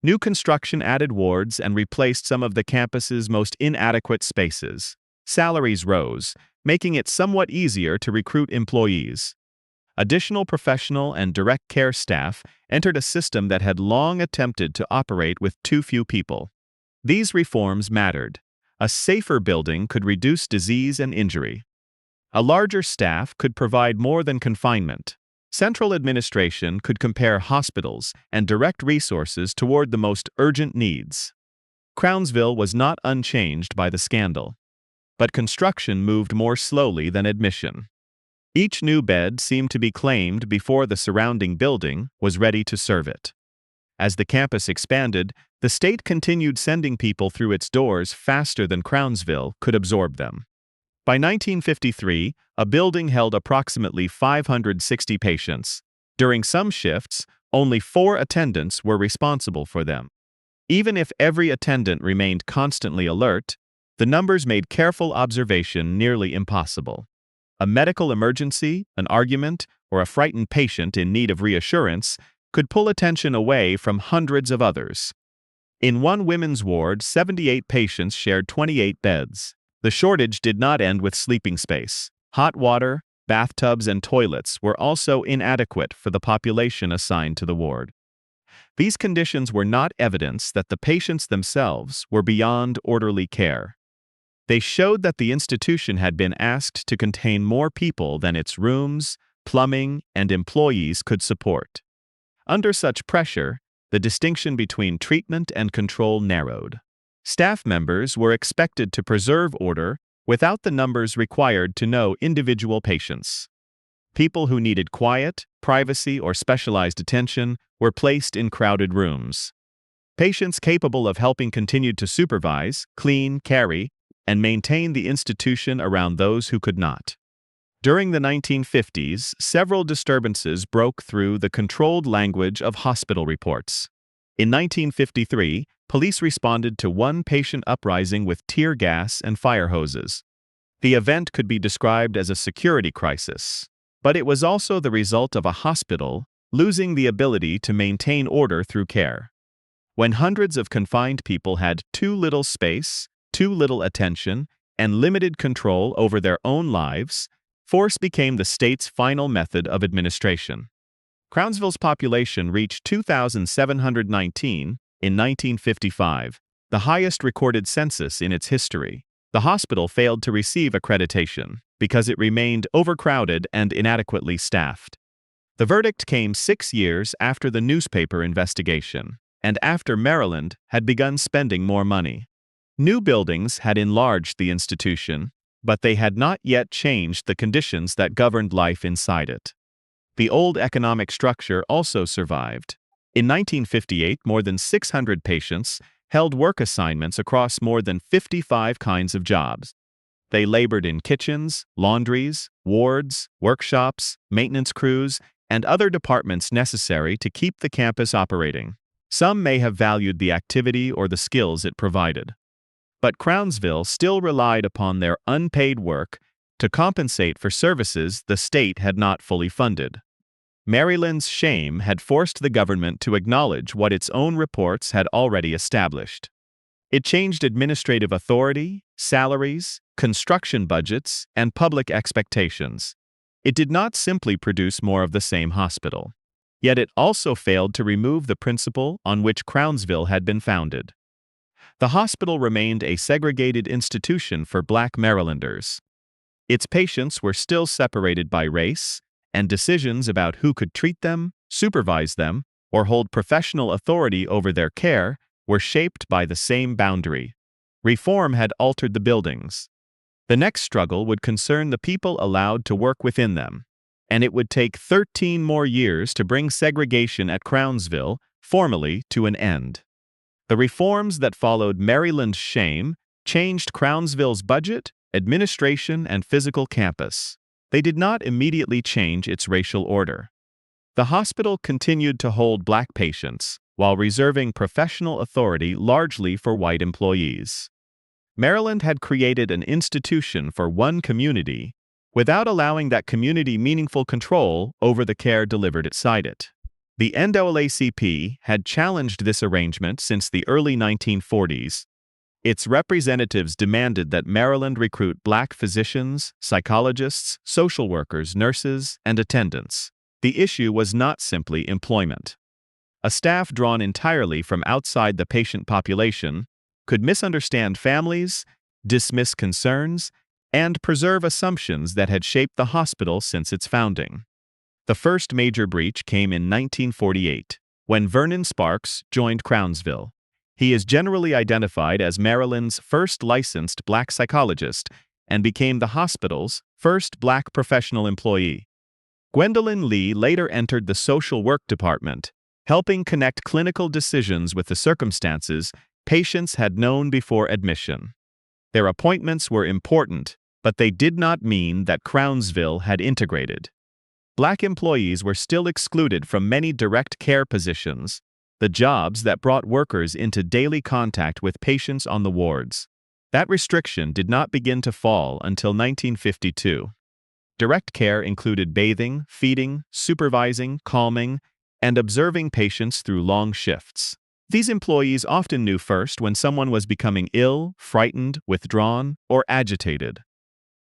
New construction added wards and replaced some of the campus's most inadequate spaces. Salaries rose, making it somewhat easier to recruit employees. Additional professional and direct care staff entered a system that had long attempted to operate with too few people. These reforms mattered. A safer building could reduce disease and injury. A larger staff could provide more than confinement. Central administration could compare hospitals and direct resources toward the most urgent needs. Crownsville was not unchanged by the scandal. But construction moved more slowly than admission. Each new bed seemed to be claimed before the surrounding building was ready to serve it. As the campus expanded, the state continued sending people through its doors faster than Crownsville could absorb them. By 1953, a building held approximately 560 patients. During some shifts, only 4 attendants were responsible for them. Even if every attendant remained constantly alert, the numbers made careful observation nearly impossible. A medical emergency, an argument, or a frightened patient in need of reassurance could pull attention away from hundreds of others. In one women's ward, 78 patients shared 28 beds. The shortage did not end with sleeping space. Hot water, bathtubs, and toilets were also inadequate for the population assigned to the ward. These conditions were not evidence that the patients themselves were beyond orderly care. They showed that the institution had been asked to contain more people than its rooms, plumbing, and employees could support. Under such pressure, the distinction between treatment and control narrowed. Staff members were expected to preserve order without the numbers required to know individual patients. People who needed quiet, privacy, or specialized attention were placed in crowded rooms. Patients capable of helping continued to supervise, clean, carry, and maintain the institution around those who could not. During the 1950s, several disturbances broke through the controlled language of hospital reports. In 1953, police responded to one patient uprising with tear gas and fire hoses. The event could be described as a security crisis, but it was also the result of a hospital losing the ability to maintain order through care. When hundreds of confined people had too little space, too little attention, and limited control over their own lives, force became the state's final method of administration. Crownsville's population reached 2,719 in 1955, the highest recorded census in its history. The hospital failed to receive accreditation because it remained overcrowded and inadequately staffed. The verdict came 6 years after the newspaper investigation, and after Maryland had begun spending more money. New buildings had enlarged the institution, but they had not yet changed the conditions that governed life inside it. The old economic structure also survived. In 1958, more than 600 patients held work assignments across more than 55 kinds of jobs. They labored in kitchens, laundries, wards, workshops, maintenance crews, and other departments necessary to keep the campus operating. Some may have valued the activity or the skills it provided. But Crownsville still relied upon their unpaid work to compensate for services the state had not fully funded. Maryland's shame had forced the government to acknowledge what its own reports had already established. It changed administrative authority, salaries, construction budgets, and public expectations. It did not simply produce more of the same hospital. Yet it also failed to remove the principle on which Crownsville had been founded. The hospital remained a segregated institution for Black Marylanders. Its patients were still separated by race, and decisions about who could treat them, supervise them, or hold professional authority over their care were shaped by the same boundary. Reform had altered the buildings. The next struggle would concern the people allowed to work within them, and it would take 13 more years to bring segregation at Crownsville formally to an end. The reforms that followed Maryland's shame changed Crownsville's budget, administration, and physical campus. They did not immediately change its racial order. The hospital continued to hold Black patients while reserving professional authority largely for white employees. Maryland had created an institution for one community without allowing that community meaningful control over the care delivered inside it. The NAACP had challenged this arrangement since the early 1940s, Its representatives demanded that Maryland recruit black physicians, psychologists, social workers, nurses, and attendants. The issue was not simply employment. A staff drawn entirely from outside the patient population could misunderstand families, dismiss concerns, and preserve assumptions that had shaped the hospital since its founding. The first major breach came in 1948, when Vernon Sparks joined Crownsville. He is generally identified as Maryland's first licensed black psychologist and became the hospital's first black professional employee. Gwendolyn Lee later entered the social work department, helping connect clinical decisions with the circumstances patients had known before admission. Their appointments were important, but they did not mean that Crownsville had integrated. Black employees were still excluded from many direct care positions, the jobs that brought workers into daily contact with patients on the wards. That restriction did not begin to fall until 1952. Direct care included bathing, feeding, supervising, calming, and observing patients through long shifts. These employees often knew first when someone was becoming ill, frightened, withdrawn, or agitated.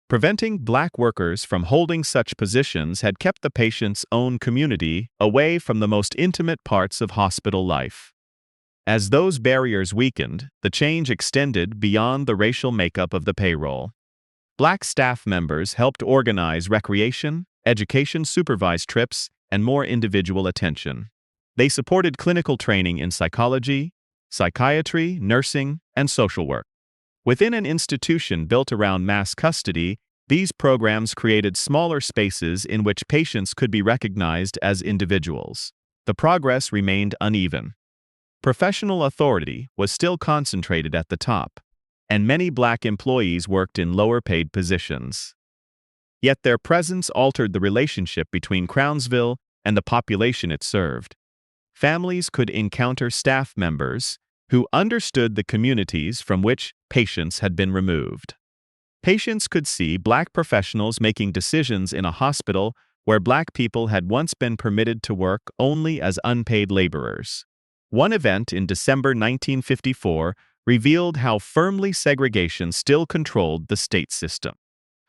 Preventing black workers from holding such positions had kept the patient's own community away from the most intimate parts of hospital life. As those barriers weakened, the change extended beyond the racial makeup of the payroll. Black staff members helped organize recreation, education, supervised trips, and more individual attention. They supported clinical training in psychology, psychiatry, nursing, and social work. Within an institution built around mass custody, these programs created smaller spaces in which patients could be recognized as individuals. The progress remained uneven. Professional authority was still concentrated at the top, and many black employees worked in lower-paid positions. Yet their presence altered the relationship between Crownsville and the population it served. Families could encounter staff members who understood the communities from which patients had been removed. Patients could see black professionals making decisions in a hospital where black people had once been permitted to work only as unpaid laborers. One event in December 1954 revealed how firmly segregation still controlled the state system.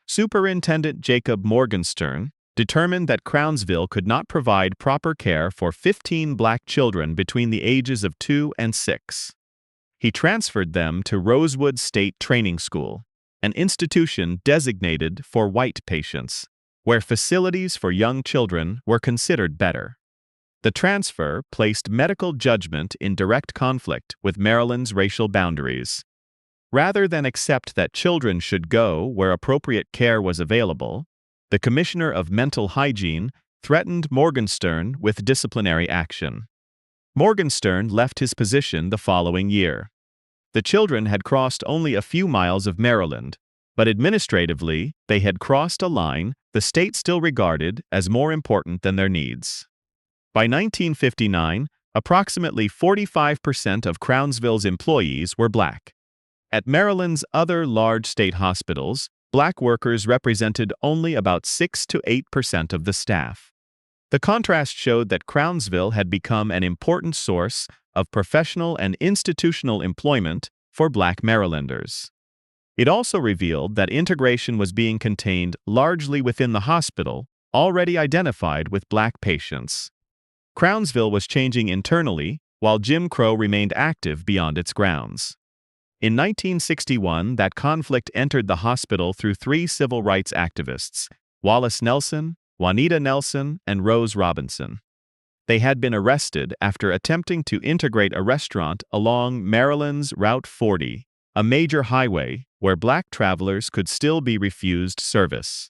Superintendent Jacob Morgenstern determined that Crownsville could not provide proper care for 15 black children between the ages of 2 and 6. He transferred them to Rosewood State Training School, an institution designated for white patients, where facilities for young children were considered better. The transfer placed medical judgment in direct conflict with Maryland's racial boundaries. Rather than accept that children should go where appropriate care was available, the Commissioner of Mental Hygiene threatened Morgenstern with disciplinary action. Morgenstern left his position the following year. The children had crossed only a few miles of Maryland, but administratively they had crossed a line the state still regarded as more important than their needs. By 1959, approximately 45% of Crownsville's employees were black. At Maryland's other large state hospitals, black workers represented only about 6 to 8% of the staff. The contrast showed that Crownsville had become an important source of professional and institutional employment for black Marylanders. It also revealed that integration was being contained largely within the hospital, already identified with black patients. Crownsville was changing internally, while Jim Crow remained active beyond its grounds. In 1961, that conflict entered the hospital through 3 civil rights activists, Wallace Nelson, Juanita Nelson, and Rose Robinson. They had been arrested after attempting to integrate a restaurant along Maryland's Route 40, a major highway where black travelers could still be refused service.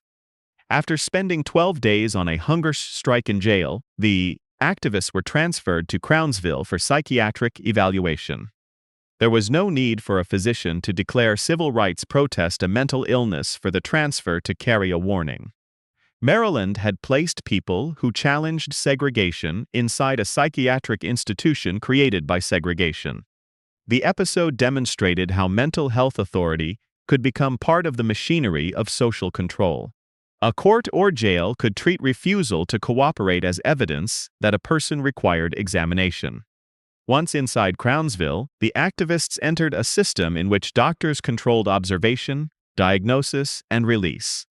After spending 12 days on a hunger strike in jail, the activists were transferred to Crownsville for psychiatric evaluation. There was no need for a physician to declare civil rights protest a mental illness for the transfer to carry a warning. Maryland had placed people who challenged segregation inside a psychiatric institution created by segregation. The episode demonstrated how mental health authority could become part of the machinery of social control. A court or jail could treat refusal to cooperate as evidence that a person required examination. Once inside Crownsville, the activists entered a system in which doctors controlled observation, diagnosis, and release.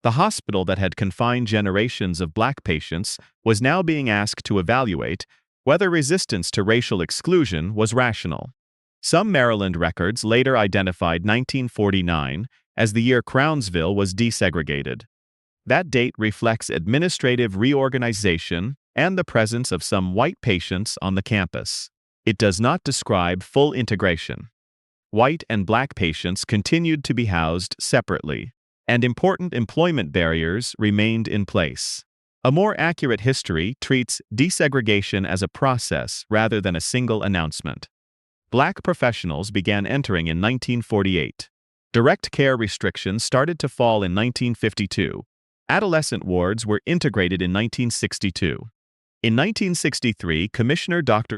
The hospital that had confined generations of Black patients was now being asked to evaluate whether resistance to racial exclusion was rational. Some Maryland records later identified 1949 as the year Crownsville was desegregated. That date reflects administrative reorganization and the presence of some white patients on the campus. It does not describe full integration. White and Black patients continued to be housed separately, and important employment barriers remained in place. A more accurate history treats desegregation as a process rather than a single announcement. Black professionals began entering in 1948. Direct care restrictions started to fall in 1952. Adolescent wards were integrated in 1962. In 1963, Commissioner Dr.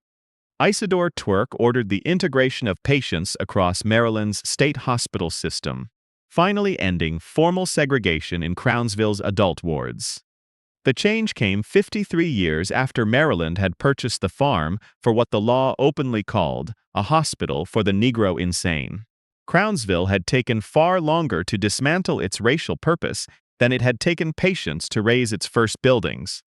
Isidore Twerk ordered the integration of patients across Maryland's state hospital system, finally ending formal segregation in Crownsville's adult wards. The change came 53 years after Maryland had purchased the farm for what the law openly called a hospital for the Negro insane. Crownsville had taken far longer to dismantle its racial purpose than it had taken patience to raise its first buildings.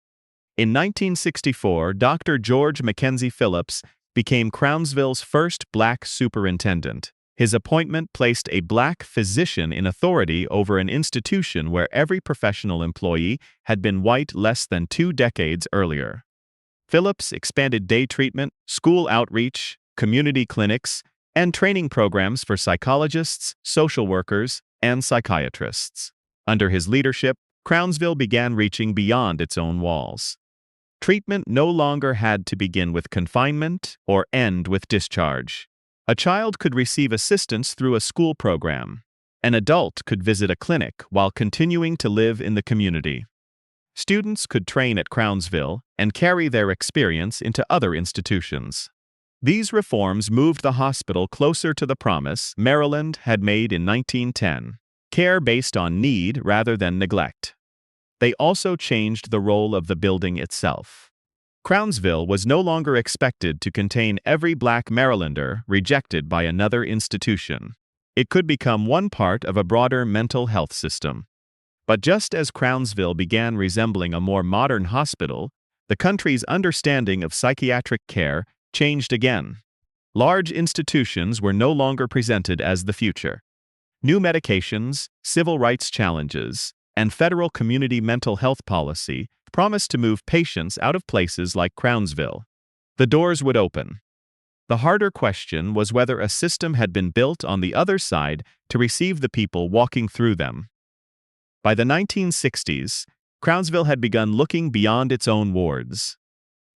In 1964, Dr. George Mackenzie Phillips became Crownsville's first Black superintendent. His appointment placed a Black physician in authority over an institution where every professional employee had been white less than 2 decades earlier. Phillips expanded day treatment, school outreach, community clinics, and training programs for psychologists, social workers, and psychiatrists. Under his leadership, Crownsville began reaching beyond its own walls. Treatment no longer had to begin with confinement or end with discharge. A child could receive assistance through a school program. An adult could visit a clinic while continuing to live in the community. Students could train at Crownsville and carry their experience into other institutions. These reforms moved the hospital closer to the promise Maryland had made in 1910, care based on need rather than neglect. They also changed the role of the building itself. Crownsville was no longer expected to contain every Black Marylander rejected by another institution. It could become one part of a broader mental health system. But just as Crownsville began resembling a more modern hospital, the country's understanding of psychiatric care changed again. Large institutions were no longer presented as the future. New medications, civil rights challenges, and federal community mental health policy promised to move patients out of places like Crownsville. The doors would open. The harder question was whether a system had been built on the other side to receive the people walking through them. By the 1960s, Crownsville had begun looking beyond its own wards.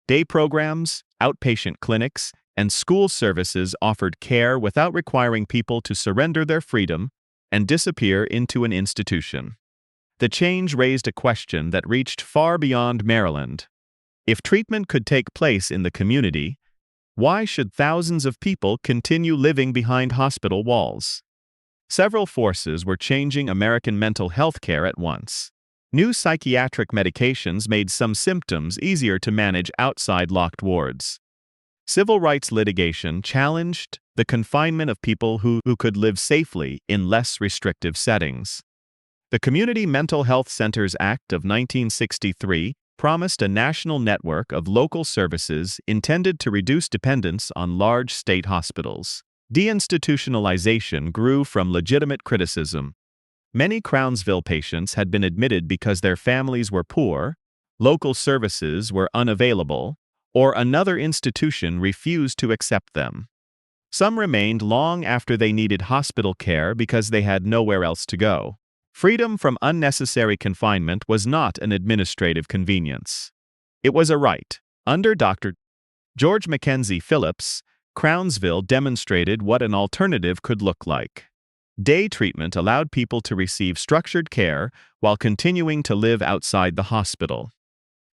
Day programs, outpatient clinics, and school services offered care without requiring people to surrender their freedom and disappear into an institution. The change raised a question that reached far beyond Maryland. If treatment could take place in the community, why should thousands of people continue living behind hospital walls? Several forces were changing American mental health care at once. New psychiatric medications made some symptoms easier to manage outside locked wards. Civil rights litigation challenged the confinement of people who could live safely in less restrictive settings. The Community Mental Health Centers Act of 1963 promised a national network of local services intended to reduce dependence on large state hospitals. Deinstitutionalization grew from legitimate criticism. Many Crownsville patients had been admitted because their families were poor, local services were unavailable, or another institution refused to accept them. Some remained long after they needed hospital care because they had nowhere else to go. Freedom from unnecessary confinement was not an administrative convenience. It was a right. Under Dr. George Mackenzie Phillips, Crownsville demonstrated what an alternative could look like. Day treatment allowed people to receive structured care while continuing to live outside the hospital.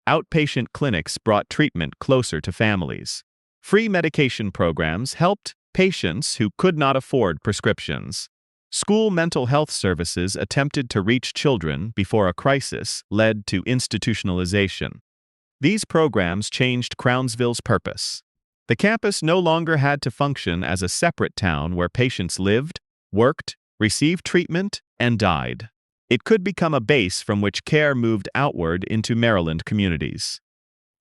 Outpatient clinics brought treatment closer to families. Free medication programs helped patients who could not afford prescriptions. School mental health services attempted to reach children before a crisis led to institutionalization. These programs changed Crownsville's purpose. The campus no longer had to function as a separate town where patients lived, worked, received treatment, and died. It could become a base from which care moved outward into Maryland communities.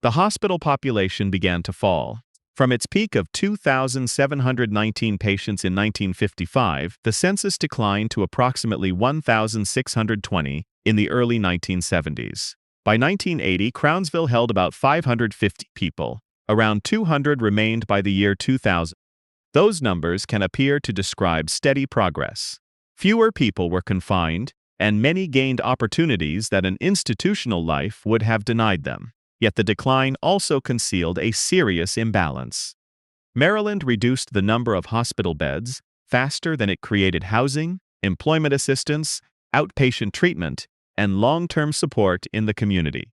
The hospital population began to fall. From its peak of 2,719 patients in 1955, the census declined to approximately 1,620 in the early 1970s. By 1980, Crownsville held about 550 people. Around 200 remained by the year 2000. Those numbers can appear to describe steady progress. Fewer people were confined, and many gained opportunities that an institutional life would have denied them. Yet the decline also concealed a serious imbalance. Maryland reduced the number of hospital beds faster than it created housing, employment assistance, outpatient treatment, and long-term support in the community.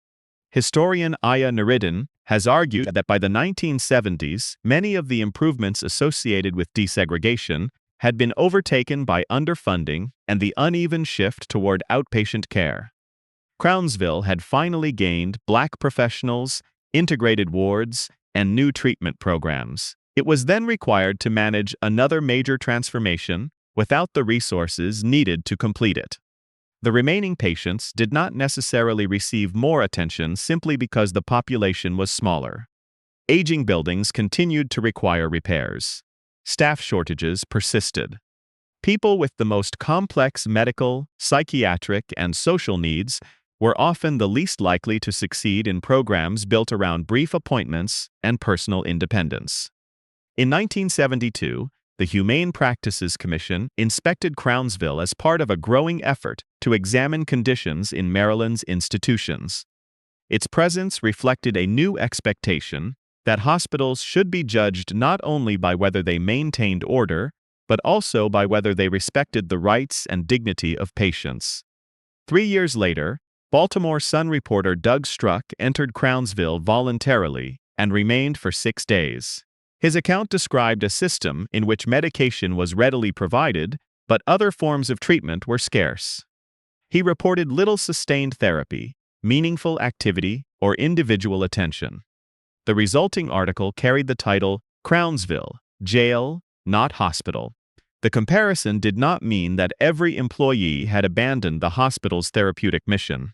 Historian Aya Nuruddin has argued that by the 1970s, many of the improvements associated with desegregation had been overtaken by underfunding and the uneven shift toward outpatient care. Crownsville had finally gained Black professionals, integrated wards, and new treatment programs. It was then required to manage another major transformation without the resources needed to complete it. The remaining patients did not necessarily receive more attention simply because the population was smaller. Aging buildings continued to require repairs. Staff shortages persisted. People with the most complex medical, psychiatric, and social needs were often the least likely to succeed in programs built around brief appointments and personal independence. In 1972, the Humane Practices Commission inspected Crownsville as part of a growing effort to examine conditions in Maryland's institutions. Its presence reflected a new expectation that hospitals should be judged not only by whether they maintained order, but also by whether they respected the rights and dignity of patients. 3 years later, Baltimore Sun reporter Doug Struck entered Crownsville voluntarily and remained for 6 days. His account described a system in which medication was readily provided, but other forms of treatment were scarce. He reported little sustained therapy, meaningful activity, or individual attention. The resulting article carried the title, "Crownsville, Jail, Not Hospital." The comparison did not mean that every employee had abandoned the hospital's therapeutic mission.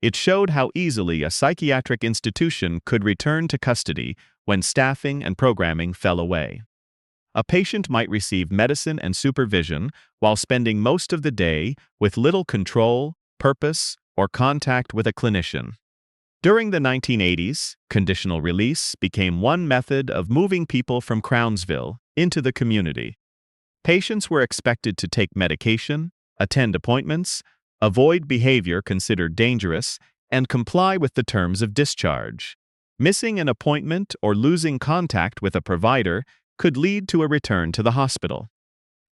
It showed how easily a psychiatric institution could return to custody when staffing and programming fell away. A patient might receive medicine and supervision while spending most of the day with little control, purpose, or contact with a clinician. During the 1980s, conditional release became one method of moving people from Crownsville into the community. Patients were expected to take medication, attend appointments, avoid behavior considered dangerous, and comply with the terms of discharge. Missing an appointment or losing contact with a provider could lead to a return to the hospital.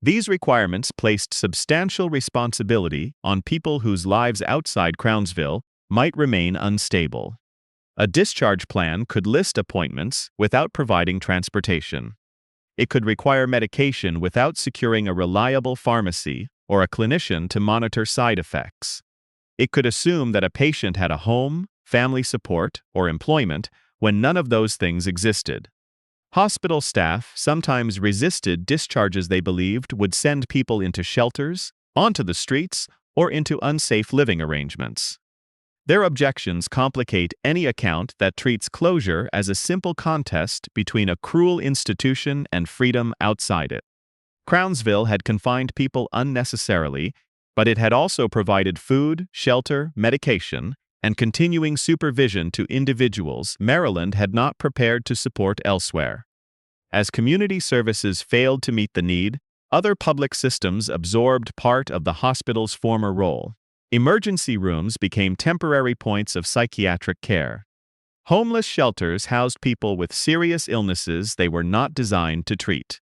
These requirements placed substantial responsibility on people whose lives outside Crownsville might remain unstable. A discharge plan could list appointments without providing transportation. It could require medication without securing a reliable pharmacy or a clinician to monitor side effects. It could assume that a patient had a home, family support, or employment when none of those things existed. Hospital staff sometimes resisted discharges they believed would send people into shelters, onto the streets, or into unsafe living arrangements. Their objections complicate any account that treats closure as a simple contest between a cruel institution and freedom outside it. Crownsville had confined people unnecessarily, but it had also provided food, shelter, medication, and continuing supervision to individuals Maryland had not prepared to support elsewhere. As community services failed to meet the need, other public systems absorbed part of the hospital's former role. Emergency rooms became temporary points of psychiatric care. Homeless shelters housed people with serious illnesses they were not designed to treat.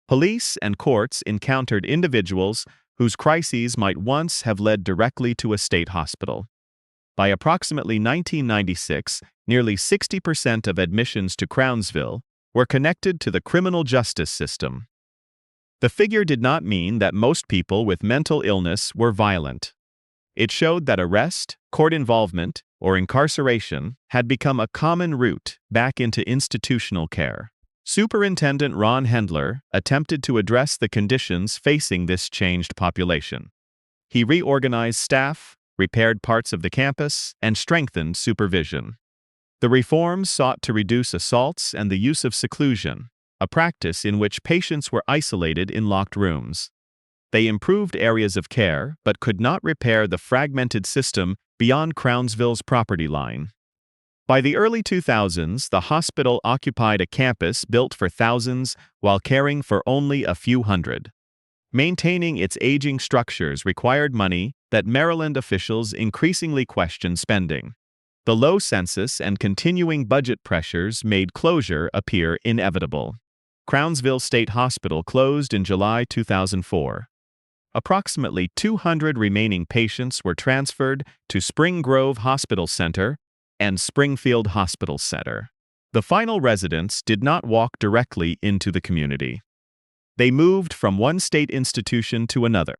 Police and courts encountered individuals whose crises might once have led directly to a state hospital. By approximately 1996, nearly 60% of admissions to Crownsville were connected to the criminal justice system. The figure did not mean that most people with mental illness were violent. It showed that arrest, court involvement, or incarceration had become a common route back into institutional care. Superintendent Ron Hendler attempted to address the conditions facing this changed population. He reorganized staff, repaired parts of the campus, and strengthened supervision. The reforms sought to reduce assaults and the use of seclusion, a practice in which patients were isolated in locked rooms. They improved areas of care but could not repair the fragmented system beyond Crownsville's property line. By the early 2000s, the hospital occupied a campus built for thousands while caring for only a few hundred. Maintaining its aging structures required money that Maryland officials increasingly questioned spending. The low census and continuing budget pressures made closure appear inevitable. Crownsville State Hospital closed in July 2004. Approximately 200 remaining patients were transferred to Spring Grove Hospital Center and Springfield Hospital Center. The final residents did not walk directly into the community. They moved from one state institution to another.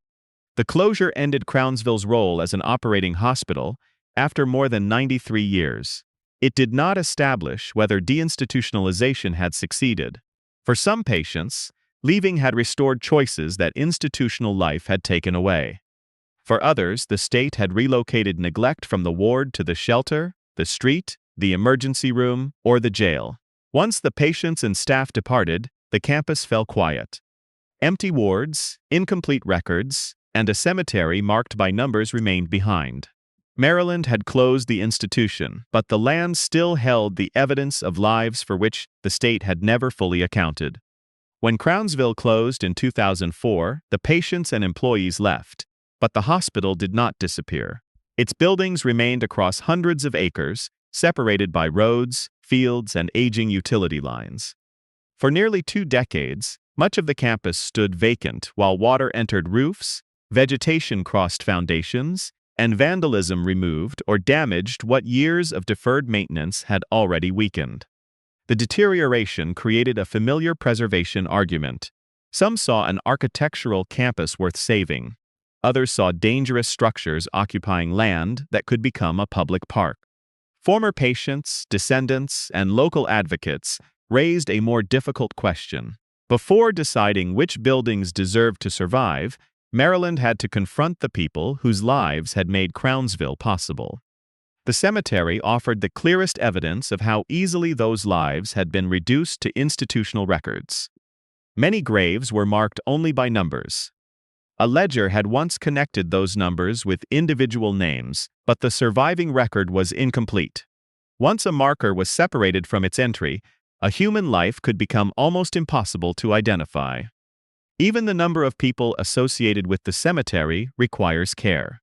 The closure ended Crownsville's role as an operating hospital after more than 93 years. It did not establish whether deinstitutionalization had succeeded. For some patients, leaving had restored choices that institutional life had taken away. For others, the state had relocated neglect from the ward to the shelter, the street, the emergency room, or the jail. Once the patients and staff departed, the campus fell quiet. Empty wards, incomplete records, and a cemetery marked by numbers remained behind. Maryland had closed the institution, but the land still held the evidence of lives for which the state had never fully accounted. When Crownsville closed in 2004, the patients and employees left, but the hospital did not disappear. Its buildings remained across hundreds of acres, separated by roads, fields, and aging utility lines. For nearly 2 decades, much of the campus stood vacant while water entered roofs, vegetation crossed foundations, and vandalism removed or damaged what years of deferred maintenance had already weakened. The deterioration created a familiar preservation argument. Some saw an architectural campus worth saving. Others saw dangerous structures occupying land that could become a public park. Former patients, descendants, and local advocates raised a more difficult question. Before deciding which buildings deserved to survive, Maryland had to confront the people whose lives had made Crownsville possible. The cemetery offered the clearest evidence of how easily those lives had been reduced to institutional records. Many graves were marked only by numbers. A ledger had once connected those numbers with individual names, but the surviving record was incomplete. Once a marker was separated from its entry, a human life could become almost impossible to identify. Even the number of people associated with the cemetery requires care.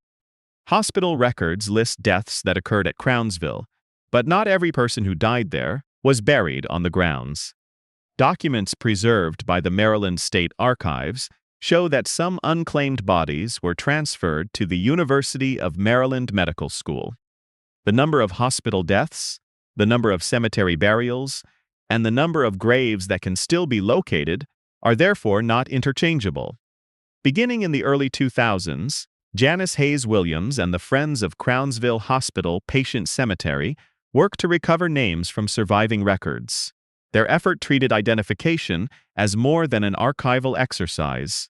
Hospital records list deaths that occurred at Crownsville, but not every person who died there was buried on the grounds. Documents preserved by the Maryland State Archives show that some unclaimed bodies were transferred to the University of Maryland Medical School. The number of hospital deaths, the number of cemetery burials, and the number of graves that can still be located are therefore not interchangeable. Beginning in the early 2000s, Janice Hayes Williams and the Friends of Crownsville Hospital Patient Cemetery worked to recover names from surviving records. Their effort treated identification as more than an archival exercise.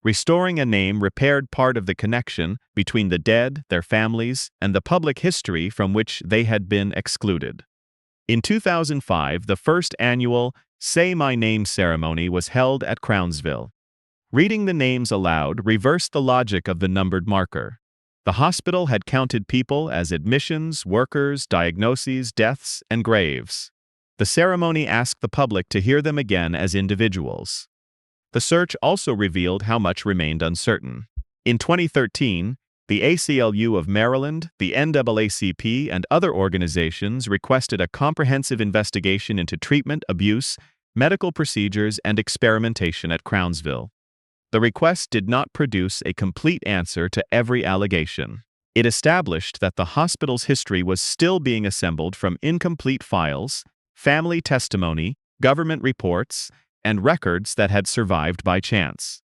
Restoring a name repaired part of the connection between the dead, their families, and the public history from which they had been excluded. In 2005, the first annual Say My Name ceremony was held at Crownsville. Reading the names aloud reversed the logic of the numbered marker. The hospital had counted people as admissions, workers, diagnoses, deaths, and graves. The ceremony asked the public to hear them again as individuals. The search also revealed how much remained uncertain. In 2013, the ACLU of Maryland, the NAACP, and other organizations requested a comprehensive investigation into treatment, abuse, medical procedures, and experimentation at Crownsville. The request did not produce a complete answer to every allegation. It established that the hospital's history was still being assembled from incomplete files, family testimony, government reports, and records that had survived by chance.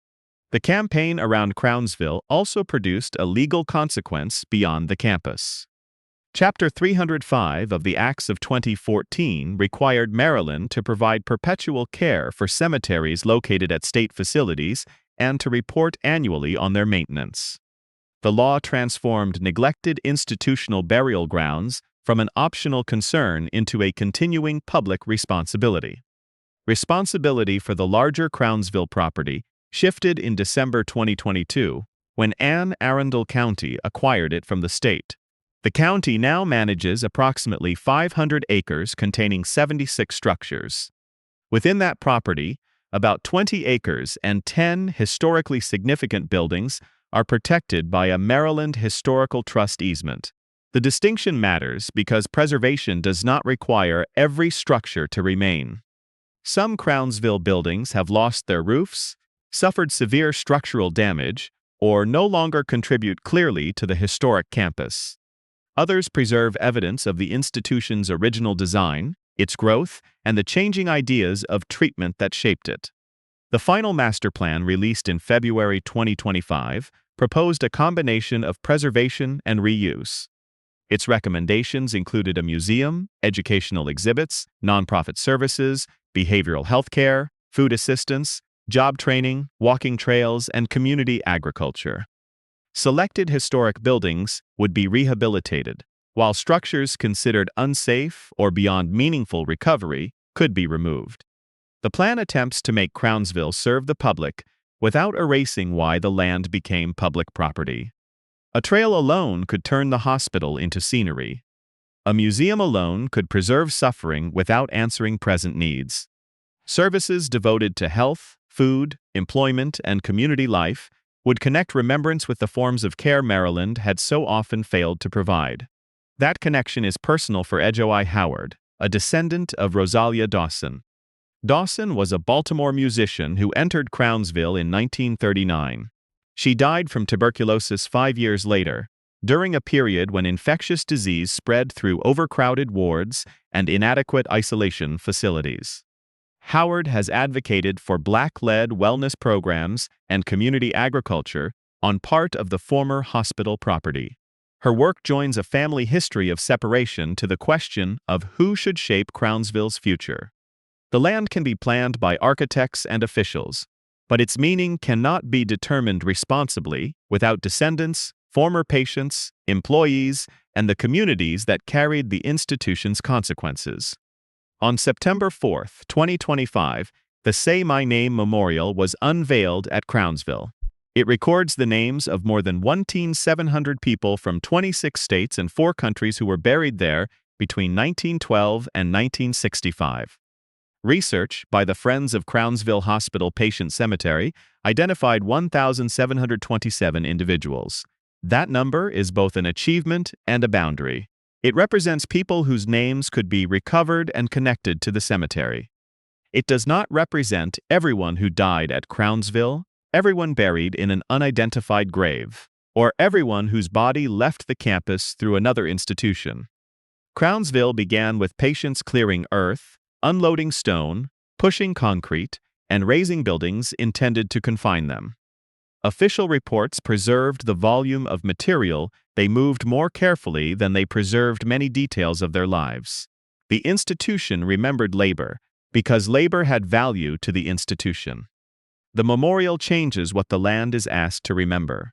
The campaign around Crownsville also produced a legal consequence beyond the campus. Chapter 305 of the Acts of 2014 required Maryland to provide perpetual care for cemeteries located at state facilities and to report annually on their maintenance. The law transformed neglected institutional burial grounds from an optional concern into a continuing public responsibility. Responsibility for the larger Crownsville property shifted in December 2022 when Anne Arundel County acquired it from the state. The county now manages approximately 500 acres containing 76 structures. Within that property, about 20 acres and 10 historically significant buildings are protected by a Maryland Historical Trust easement. The distinction matters because preservation does not require every structure to remain. Some Crownsville buildings have lost their roofs, suffered severe structural damage, or no longer contribute clearly to the historic campus. Others preserve evidence of the institution's original design, its growth, and the changing ideas of treatment that shaped it. The final master plan, released in February 2025, proposed a combination of preservation and reuse. Its recommendations included a museum, educational exhibits, nonprofit services, behavioral health care, food assistance, job training, walking trails, and community agriculture. Selected historic buildings would be rehabilitated, while structures considered unsafe or beyond meaningful recovery could be removed. The plan attempts to make Crownsville serve the public without erasing why the land became public property. A trail alone could turn the hospital into scenery. A museum alone could preserve suffering without answering present needs. Services devoted to health, food, employment, and community life would connect remembrance with the forms of care Maryland had so often failed to provide. That connection is personal for Edgoi Howard, a descendant of Rosalia Dawson. Dawson was a Baltimore musician who entered Crownsville in 1939. She died from tuberculosis 5 years later, during a period when infectious disease spread through overcrowded wards and inadequate isolation facilities. Howard has advocated for Black-led wellness programs and community agriculture on part of the former hospital property. Her work joins a family history of separation to the question of who should shape Crownsville's future. The land can be planned by architects and officials, but its meaning cannot be determined responsibly without descendants, former patients, employees, and the communities that carried the institution's consequences. On September 4, 2025, the Say My Name Memorial was unveiled at Crownsville. It records the names of more than 1,700 people from 26 states and 4 countries who were buried there between 1912 and 1965. Research by the Friends of Crownsville Hospital Patient Cemetery identified 1,727 individuals. That number is both an achievement and a boundary. It represents people whose names could be recovered and connected to the cemetery. It does not represent everyone who died at Crownsville, everyone buried in an unidentified grave, or everyone whose body left the campus through another institution. Crownsville began with patients clearing earth, unloading stone, pushing concrete, and raising buildings intended to confine them. Official reports preserved the volume of material they moved more carefully than they preserved many details of their lives. The institution remembered labor because labor had value to the institution. The memorial changes what the land is asked to remember.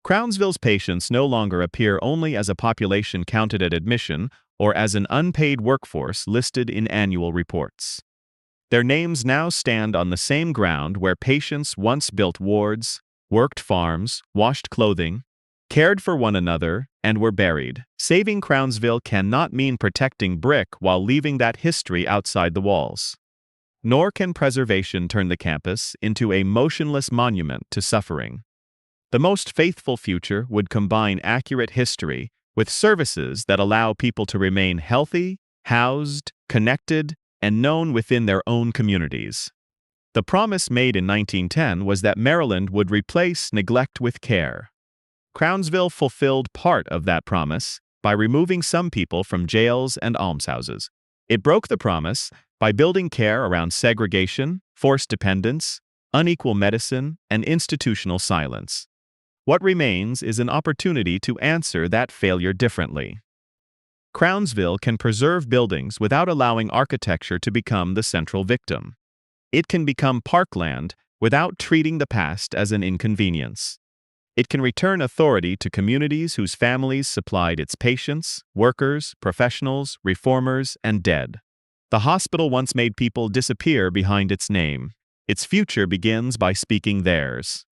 Crownsville's patients no longer appear only as a population counted at admission or as an unpaid workforce listed in annual reports. Their names now stand on the same ground where patients once built wards, worked farms, washed clothing, cared for one another, and were buried. Saving Crownsville cannot mean protecting brick while leaving that history outside the walls. Nor can preservation turn the campus into a motionless monument to suffering. The most faithful future would combine accurate history with services that allow people to remain healthy, housed, connected, and known within their own communities. The promise made in 1910 was that Maryland would replace neglect with care. Crownsville fulfilled part of that promise by removing some people from jails and almshouses. It broke the promise by building care around segregation, forced dependence, unequal medicine, and institutional silence. What remains is an opportunity to answer that failure differently. Crownsville can preserve buildings without allowing architecture to become the central victim. It can become parkland without treating the past as an inconvenience. It can return authority to communities whose families supplied its patients, workers, professionals, reformers, and dead. The hospital once made people disappear behind its name. Its future begins by speaking theirs.